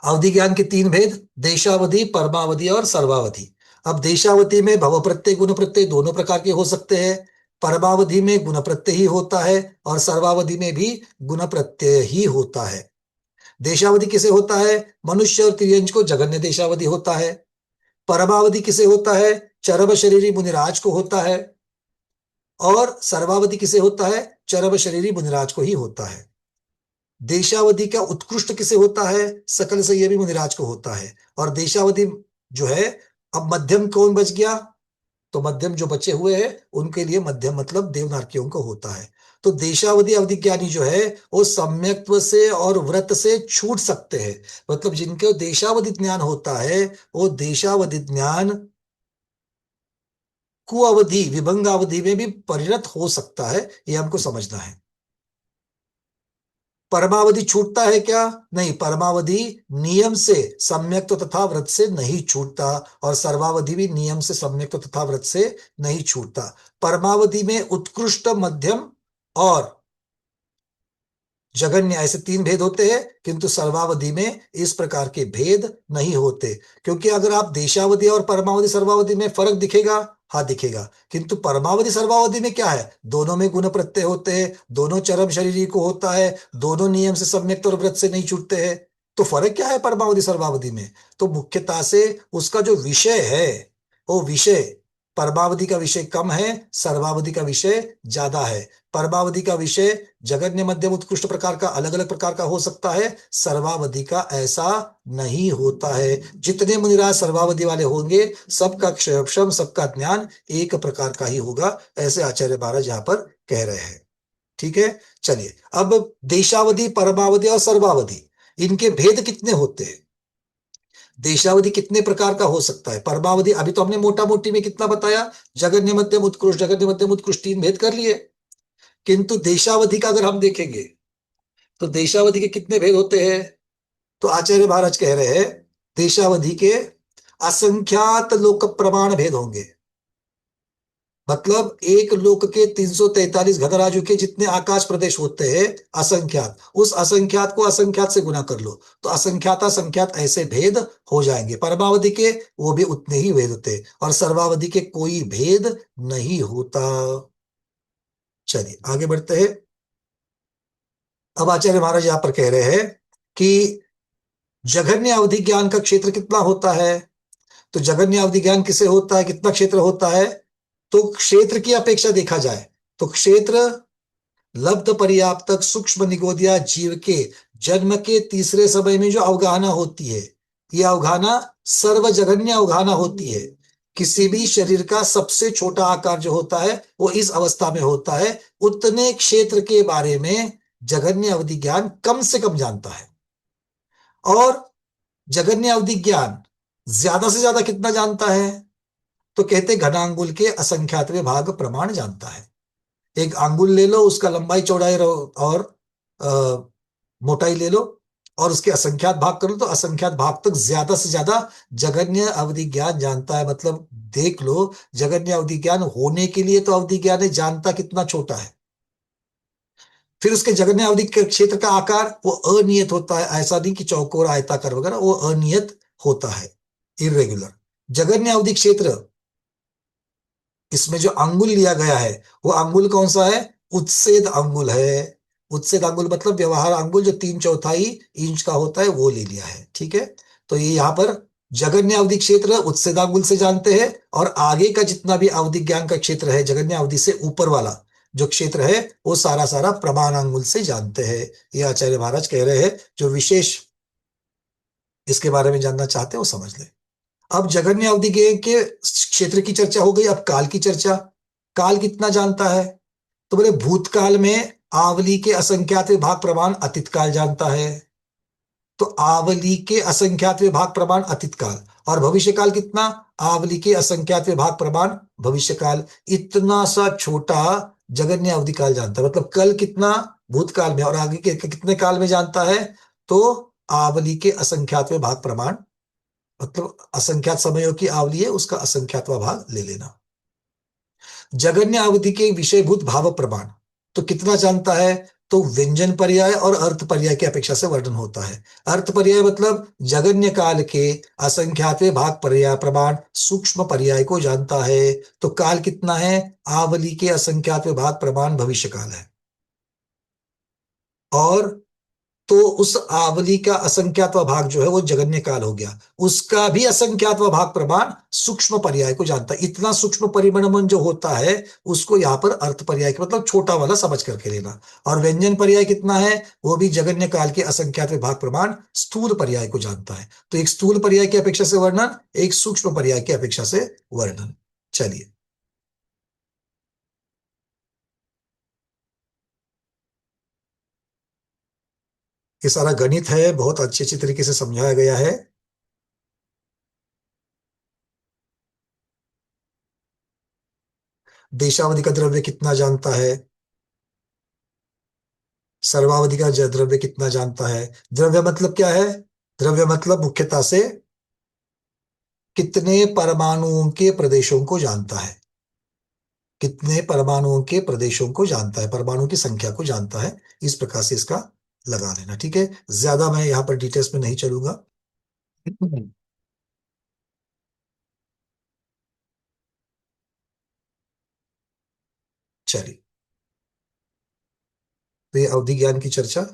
अवधि ज्ञान के तीन भेद, देशावधि, परमावधि और सर्वावधि। अब देशावधि में भव प्रत्यय गुण प्रत्यय दोनों प्रकार के हो सकते हैं। परमावधि में गुण प्रत्यय ही होता है और सर्वावधि में भी गुण प्रत्यय ही होता है। देशावधि किसे होता है? मनुष्य और त्रियंज को जघन्य देशावधि होता है। परमावधि किसे होता है? चरम शरीरी मुनिराज को होता है। और सर्वावधि किसे होता है? चरम शरीरी मुनिराज को ही होता है। देशावधि का उत्कृष्ट किसे होता है? सकल संयमी मुनिराज को होता है। और देशावधि जो है, अब मध्यम कौन बच गया? तो मध्यम जो बचे हुए हैं उनके लिए मध्यम मतलब देवनार्कियों को होता है। तो देशावधि अवधि ज्ञानी जो है वो सम्यक्त्व से और व्रत से छूट सकते हैं। मतलब जिनके देशावधि ज्ञान होता है वो देशावधि ज्ञान कुअवधि विभंगावधि में भी परिणत हो सकता है, ये हमको समझना है। परमावधि छूटता है क्या? नहीं, परमावधि नियम से सम्यक्त्व तथा व्रत से नहीं छूटता और सर्वावधि भी नियम से सम्यक्त्व तथा व्रत से नहीं छूटता। परमावधि में उत्कृष्ट, मध्यम और जघन्य ऐसे तीन भेद होते हैं, किंतु सर्वावधि में इस प्रकार के भेद नहीं होते। क्योंकि अगर आप देशावधि और परमावधि सर्वावधि में फर्क दिखेगा, हाँ दिखेगा, किंतु परमावधि सर्वावधि में क्या है? दोनों में गुण प्रत्यय होते हैं, दोनों चरम शरीरी को होता है, दोनों नियम से सम्यक्त और व्रत से नहीं छूटते हैं। तो फर्क क्या है परमावधि सर्वावधि में? तो मुख्यतः से उसका जो विषय है, वो विषय परमावधि का विषय कम है, सर्वावधि का विषय ज्यादा है। परमावधि का विषय जघन्य, मध्यम, उत्कृष्ट प्रकार का अलग अलग प्रकार का हो सकता है, सर्वावधि का ऐसा नहीं होता है। जितने मुनिराज सर्वावधि वाले होंगे सबका क्षयक्षम, सबका ज्ञान एक प्रकार का ही होगा, ऐसे आचार्य महाराज यहाँ पर कह रहे हैं। ठीक है, चलिए अब देशावधि, परमावधि और सर्वावधि, इनके भेद कितने होते हैं? देशावधि कितने प्रकार का हो सकता है? परमावधि अभी तो हमने मोटा मोटी में कितना बताया, जघन्य, मध्यम, उत्कृष्ट, जघन्य, मध्यम, उत्कृष्ट, तीन भेद कर लिए। किंतु देशावधि का अगर हम देखेंगे तो देशावधि के कितने भेद होते हैं? तो आचार्य महाराज कह रहे हैं देशावधि के असंख्यात लोक प्रमाण भेद होंगे। मतलब एक लोक के 343 घनराजु के जितने आकाश प्रदेश होते हैं असंख्यात, उस असंख्यात को असंख्यात से गुना कर लो तो असंख्यात असंख्यात ऐसे भेद हो जाएंगे। परमावधि के वो भी उतने ही भेद होते हैं और सर्वावधि के कोई भेद नहीं होता। चलिए आगे बढ़ते हैं। अब आचार्य महाराज यहां पर कह रहे हैं कि जघन्य अवधि ज्ञान का क्षेत्र कितना होता है? तो जघन्य अवधि ज्ञान किसे होता है, कितना क्षेत्र होता है? तो क्षेत्र की अपेक्षा देखा जाए तो क्षेत्र लब्ध पर्याप्तक सूक्ष्म निगोदिया जीव के जन्म के तीसरे समय में जो अवगाहना होती है, यह अवगाहना सर्वजघन्य अवगाहना होती है। किसी भी शरीर का सबसे छोटा आकार जो होता है वो इस अवस्था में होता है। उतने क्षेत्र के बारे में जघन्य अवधि ज्ञान कम से कम जानता है। और जघन्य अवधि ज्ञान ज्यादा से ज्यादा कितना जानता है? तो कहते घनांगुल के असंख्यातवें भाग प्रमाण जानता है। एक अंगुल ले लो, उसका लंबाई चौड़ाई और मोटाई ले लो और उसके असंख्यात भाग कर लो तो असंख्यात भाग तक ज्यादा से ज्यादा जघन्य अवधि ज्ञान जानता है। मतलब देख लो, जघन्य अवधि ज्ञान होने के लिए तो अवधि ज्ञान है, जानता कितना छोटा है। फिर उसके जघन्य अवधि के क्षेत्र का आकार वो अनियत होता है, ऐसा नहीं कि चौकोर, आयताकार वगैरह, वो अनियत होता है, इरेगुलर। जघन्य अवधि क्षेत्र, इसमें जो अंगुल लिया गया है वो अंगुल कौन सा है? उच्छेद अंगुल है। उच्छेद अंगुल मतलब व्यवहार अंगुल जो 3/4 इंच का होता है वो ले लिया है। ठीक है, तो ये यहाँ पर जगन्य अवधि क्षेत्र उच्छेदांगुल से जानते हैं, और आगे का जितना भी अवधि ज्ञान का क्षेत्र है जगन्य अवधि से ऊपर वाला जो क्षेत्र है वो सारा सारा प्रमाणांगुल से जानते हैं। ये आचार्य महाराज कह रहे हैं। जो विशेष इसके बारे में जानना चाहते हैं वो समझ ले। अब जगन्य अवधि के क्षेत्र की चर्चा हो गई। अब काल की चर्चा। काल कितना जानता है? तो बोले भूतकाल में आवली के असंख्यात विभाग प्रमाण अतीत काल जानता है। तो आवली के असंख्यात विभाग प्रमाण अतीत काल, और भविष्य काल कितना? आवली के असंख्यात विभाग प्रमाण भविष्य काल। इतना सा छोटा जगन्य अवधि काल जानता है। मतलब कल कितना? भूतकाल में, और आगे के कितने काल में जानता है? तो आवली के असंख्यात विभाग प्रमाण, मतलब असंख्यात समयों की आवली है उसका असंख्यातवा भाग ले लेना। जगन्य अवधि के विषयभूत भाव प्रमाण तो कितना जानता है? तो व्यंजन पर्याय और अर्थ पर्याय की अपेक्षा से वर्णन होता है। अर्थ पर्याय मतलब जगन्य काल के असंख्यात भाग पर्याय प्रमाण सूक्ष्म पर्याय को जानता है। तो काल कितना है? आवली के असंख्यात भाग प्रमाण भविष्य काल है। और तो उस आवली का असंख्यात्व भाग जो है वो जगन्य काल हो गया। उसका भी असंख्यात्व भाग प्रमाण सूक्ष्म पर्याय को जानता है। इतना सूक्ष्म परिमाण जो होता है उसको यहाँ पर अर्थ पर्याय के मतलब छोटा वाला समझ करके लेना। और व्यंजन पर्याय कितना है? वो भी जगन्य काल के असंख्यात्व भाग प्रमाण स्थूल पर्याय को जानता है। तो एक स्थूल पर्याय की अपेक्षा से वर्णन, एक सूक्ष्म पर्याय की अपेक्षा से वर्णन। चलिए, ये सारा गणित है, बहुत अच्छी तरीके से समझाया गया है। देशावधि का द्रव्य कितना जानता है? सर्वावधि का द्रव्य कितना जानता है? द्रव्य मतलब क्या है? द्रव्य मतलब मुख्यतः से कितने परमाणुओं के प्रदेशों को जानता है। कितने परमाणुओं के प्रदेशों को जानता है, परमाणु की संख्या को जानता है। इस प्रकार से इसका लगा लेना। ठीक है, ज्यादा मैं यहां पर डिटेल्स में नहीं चलूंगा। चलिए, तो ये अवधि ज्ञान की चर्चा।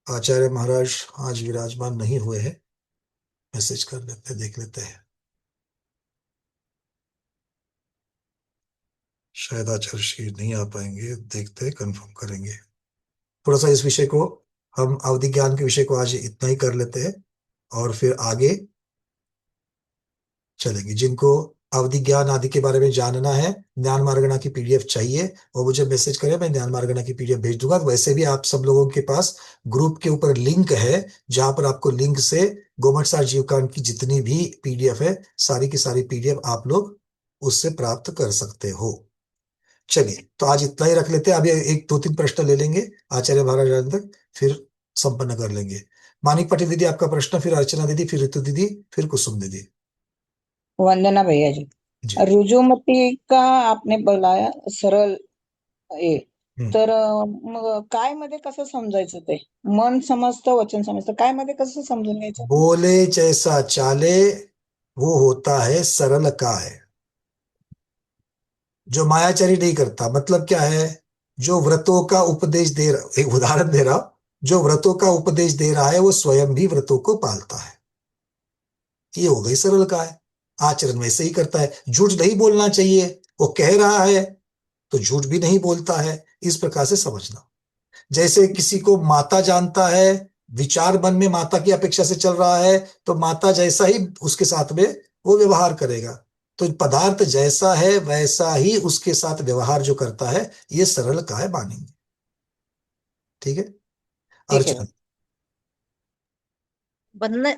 आचार्य महाराज आज विराजमान नहीं हुए हैं, मैसेज कर लेते हैं, देख लेते हैं। शायद आचार्य श्री नहीं आ पाएंगे, देखते हैं, कंफर्म करेंगे। थोड़ा सा इस विषय को, हम अवधि ज्ञान के विषय को आज इतना ही कर लेते हैं और फिर आगे चलेंगे। जिनको अवधि ज्ञान आदि के बारे में जानना है, ज्ञान मार्गणा की पीडीएफ चाहिए, वो मुझे मैसेज करें, मैं ज्ञान मार्गणा की पीडीएफ भेज दूंगा। वैसे भी आप सब लोगों के पास ग्रुप के ऊपर लिंक है, जहां पर आपको लिंक से गोमटसार जीवकांड की जितनी भी पीडीएफ है, सारी की सारी पीडीएफ आप लोग उससे प्राप्त कर सकते हो। चलिए, तो आज इतना ही रख लेते हैं। अभी एक दो तीन प्रश्न ले लेंगे आचार्य महाराज आने तक, फिर संपन्न कर लेंगे। मानिक पाटिल दीदी आपका प्रश्न, फिर अर्चना दीदी, फिर ऋतु दीदी, फिर कुसुम दीदी। वंदना भैया जी, रुजुमती का आपने बोलाया सरळ हे, तर मग काय मध्ये कसं समजायचं? ते मन समजतं, वचन समजतं, काय मध्ये कसं समजून घ्यायचं? बोले जैसा चाले वो होता है सरल काय। जो मायाचारी नहीं करता, मतलब क्या है? जो व्रतों का उपदेश दे रहा, एक उदाहरण दे रहा हूं, जो व्रतों का उपदेश दे रहा है वो स्वयं भी व्रतों को पालता है। ये हो गई सरल काय। आचरण वैसे ही करता है। झूठ नहीं बोलना चाहिए, वो कह रहा है तो झूठ भी नहीं बोलता है। इस प्रकार से समझना। जैसे किसी को माता जानता है, विचार मन में माता की अपेक्षा से चल रहा है, तो माता जैसा ही उसके साथ में वो व्यवहार करेगा। तो पदार्थ जैसा है वैसा ही उसके साथ व्यवहार जो करता है, ये सरल काय मानेंगे। ठीक है, अर्चना।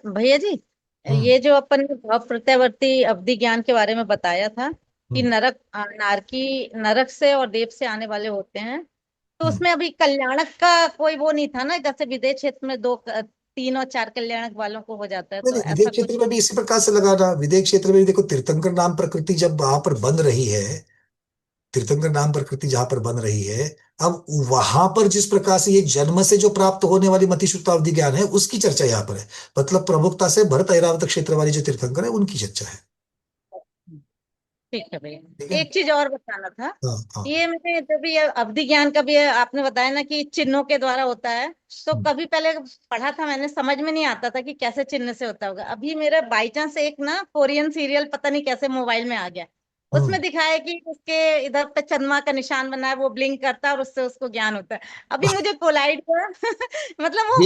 भैया जी, ये जो अपन ने भाव प्रत्यावर्ती अवधि ज्ञान के बारे में बताया था कि नरक से और देव से आने वाले होते हैं, तो उसमें अभी कल्याणक का कोई वो नहीं था ना, जैसे विदेश क्षेत्र में 2, 3 और 4 कल्याणक वालों को हो जाता है। तो विदेश ऐसा क्षेत्र कुछ में भी इसी प्रकार से लगाना। विदेश क्षेत्र में भी देखो, तीर्थंकर नाम प्रकृति जब वहां पर बन रही है, तीर्थंकर नाम प्रकृति जहां पर बन रही है, अब वहां पर जिस प्रकार से ये जन्म से जो प्राप्त होने वाली मति श्रुतावधि ज्ञान है उसकी चर्चा यहाँ पर है। मतलब प्रमुखता से भरत ऐरावत क्षेत्र वाली जो तीर्थंकर है उनकी चर्चा है। ठीक है भैया। ठीक है। एक चीज और बताना था। हाँ हाँ ये मैंने जब ये अवधि ज्ञान का भी आपने बताया ना कि चिन्हों के द्वारा होता है, तो कभी पहले पढ़ा था मैंने, समझ में नहीं आता था कि कैसे चिन्ह से होता होगा। अभी मेरा बाई चांस एक ना कोरियन सीरियल पता नहीं कैसे मोबाइल में आ गया, उसमें दिखाया है कि उसके इधर पे चंद्रमा का निशान बना है, वो ब्लिंक करता है और उससे उसको ज्ञान होता है। अभी मुझे कोलाइड का मतलब वो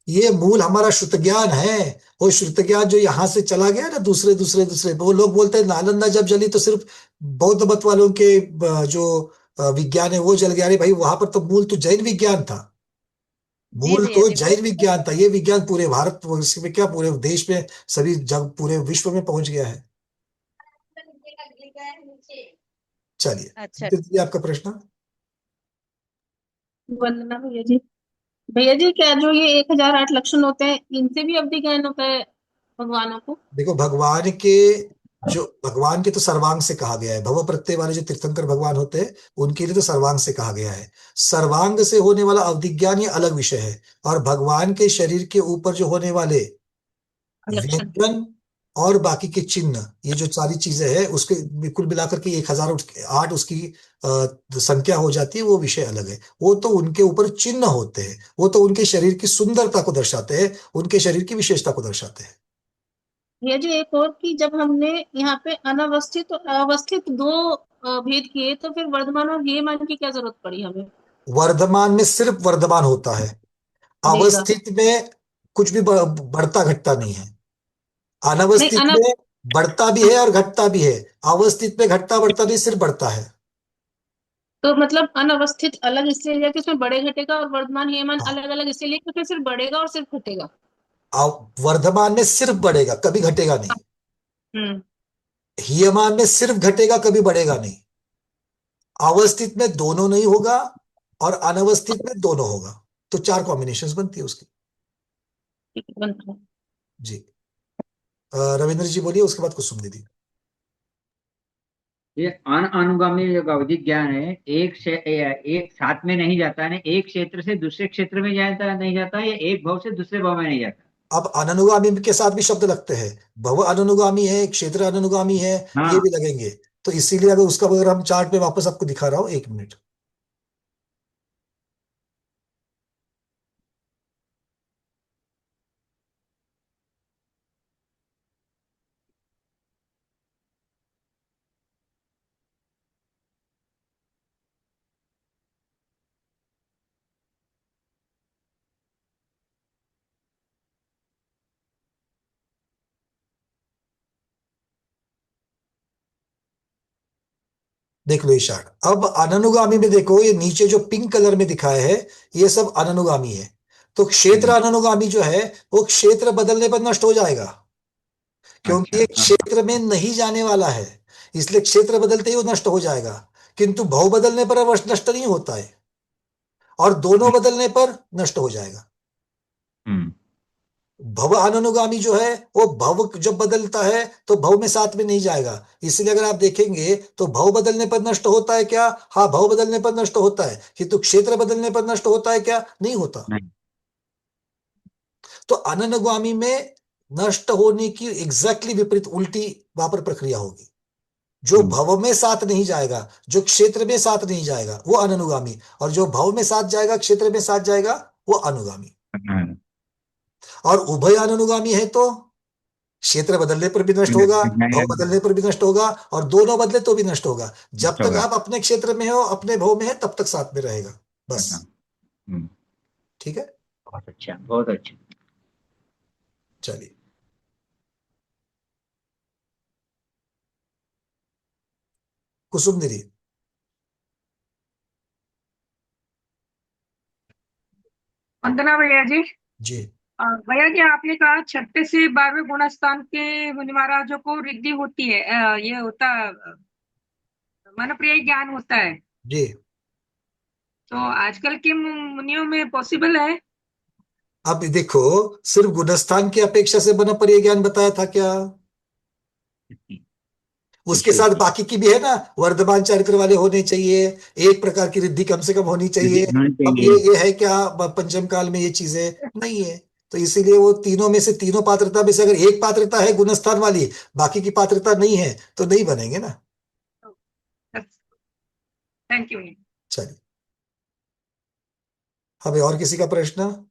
ये मूल हमारा श्रुत ज्ञान है। वो श्रुत ज्ञान जो यहाँ से चला गया ना दूसरे दूसरे दूसरे, वो लोग बोलते हैं नालंदा जब जली तो सिर्फ बौद्ध मत वालों के जो विज्ञान है वो जल गया। अरे भाई, वहां पर तो मूल तो जैन विज्ञान था। जी मूल भैया तो जी जैन विज्ञान था। ये विज्ञान पूरे भारत वर्ष में क्या, पूरे देश में, सभी जग, पूरे विश्व में पहुंच गया है। चलिए, अच्छा। जी आपका प्रश्न। वंदना भैया जी। भैया जी, क्या जो ये 1008 लक्षण होते हैं, इनसे भी अवधि ज्ञान होता है भगवानों को? देखो, भगवान के तो सर्वांग से कहा गया है। भव प्रत्यय वाले जो तीर्थंकर भगवान होते हैं उनके लिए तो सर्वांग से कहा गया है। सर्वांग से होने वाला अवधिज्ञान ये अलग विषय है। और भगवान के शरीर के ऊपर जो होने वाले लक्षण। व्यंजन और बाकी के चिन्ह, ये जो सारी चीजें हैं, उसके कुल मिलाकर के 1008 उसकी संख्या हो जाती है। वो विषय अलग है। वो तो उनके ऊपर चिन्ह होते हैं, वो तो उनके शरीर की सुंदरता को दर्शाते हैं, उनके शरीर की विशेषता को दर्शाते हैं। भैया जी, एक और कि जब हमने यहाँ पे अनवस्थित और अवस्थित दो भेद किए, तो फिर वर्धमान और हेयमान की क्या जरूरत पड़ी हमें? वर्धमान में सिर्फ वर्धमान होता है। रहेगा अवस्थित में कुछ भी बढ़ता घटता नहीं है। नहीं अनवस्थित अन में बढ़ता भी है और घटता भी है। अवस्थित में घटता बढ़ता नहीं, सिर्फ बढ़ता है। तो मतलब अनवस्थित अलग इसलिए लिया कि उसमें बढ़े घटेगा, और वर्धमान हेयमान हाँ, अलग अलग इसलिए लिया कि उसमें सिर्फ बढ़ेगा और सिर्फ घटेगा। वर्धमान में सिर्फ बढ़ेगा, कभी घटेगा नहीं। हम्म। हीयमान में सिर्फ घटेगा, कभी बढ़ेगा नहीं। अवस्थित में दोनों नहीं होगा और अनवस्थित में दोनों होगा। तो 4 कॉम्बिनेशंस बनती है उसकी। ठीक है, बनता है। जी। रविंद्र जी बोलिए, उसके बाद कुसुम दीदी। ये अनुगामी जो अवधि ज्ञान है, एक साथ में नहीं जाता है, एक क्षेत्र से दूसरे क्षेत्र में जाता नहीं जाता, या एक भाव से दूसरे भाव में नहीं जाता। अब अनुगामी के साथ भी शब्द लगते हैं। भव अनुगामी है, क्षेत्र अनुगामी है, ये हाँ। भी लगेंगे। तो इसीलिए अगर उसका अगर हम चार्ट में वापस आपको दिखा रहा हूं, 1 मिनट। देख लो ये चार्ट। अब अननुगामी में देखो, ये नीचे जो पिंक कलर में दिखाया है ये सब अननुगामी है। तो क्षेत्र अननुगामी जो है वो क्षेत्र बदलने पर नष्ट हो जाएगा, क्योंकि अच्छा। ये हाँ। क्षेत्र में नहीं जाने वाला है। इसलिए क्षेत्र बदलते ही वो नष्ट हो जाएगा। किंतु भाव बदलने पर वो नष्ट नहीं होता है, और दोनों बदलने पर नष्ट हो जाएगा। हम्म। भव अनुगामी जो है वो भव जब बदलता है तो भव में साथ में नहीं जाएगा। इसलिए अगर आप देखेंगे तो भव बदलने पर नष्ट होता है क्या? हाँ, भव बदलने पर नष्ट होता है। किंतु क्षेत्र बदलने पर नष्ट होता है क्या? नहीं होता। नहीं। तो अननुगामी में नष्ट होने की एग्जैक्टली विपरीत, उल्टी वहां पर प्रक्रिया होगी। जो भव में साथ नहीं जाएगा, जो क्षेत्र में साथ नहीं जाएगा, वो अननुगामी। और जो भव में साथ जाएगा, क्षेत्र में साथ जाएगा, वो अनुगामी। और उभय अनुगामी है तो क्षेत्र बदलने पर भी नष्ट होगा, भाव बदलने पर भी नष्ट होगा, और दोनों बदले तो भी नष्ट होगा। जब तक आप अपने क्षेत्र में हो, अपने भाव में है, तब तक साथ में रहेगा, बस। ठीक है, बहुत अच्छा, बहुत अच्छा। चलिए, कुसुम दीदी। वंदना भैया जी। जी। भैया जी, आपने कहा 36 से 12वें गुणस्थान के मुनि महाराजों को रिद्धि होती है, ये होता मन प्रिय ज्ञान होता है। जी। तो आजकल के मुनियों में पॉसिबल है? अब देखो, सिर्फ गुणस्थान की अपेक्षा से बना पर ज्ञान बताया था क्या? उसके साथ बाकी की भी है ना। वर्धमान चारित्र वाले होने चाहिए, एक प्रकार की रिद्धि कम से कम होनी चाहिए। अब ये है क्या पंचम काल में ये चीजें नहीं है? तो इसीलिए वो तीनों में से, तीनों पात्रता में से अगर एक पात्रता है गुणस्थान वाली, बाकी की पात्रता नहीं है, तो नहीं बनेंगे ना। Thank you. चलिए, हमें और किसी का प्रश्न?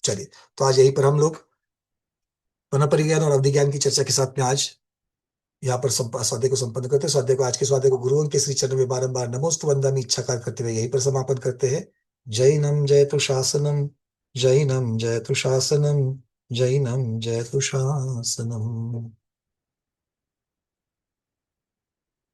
चलिए, तो आज यहीं पर हम लोग मन परिज्ञान और अवधि ज्ञान की चर्चा के साथ में आज यहाँ पर स्वाध्याय को संपन्न करते हैं। स्वाध्याय को, आज के स्वाध्याय को गुरुओं के श्री चरण में बारंबार नमोस्तु वंदनामि इच्छाकार करते हुए यहीं पर समापन करते हैं। जैनम जयतु शासनम, जैनम जयतु शासनम, जैनम जयतु शासनम।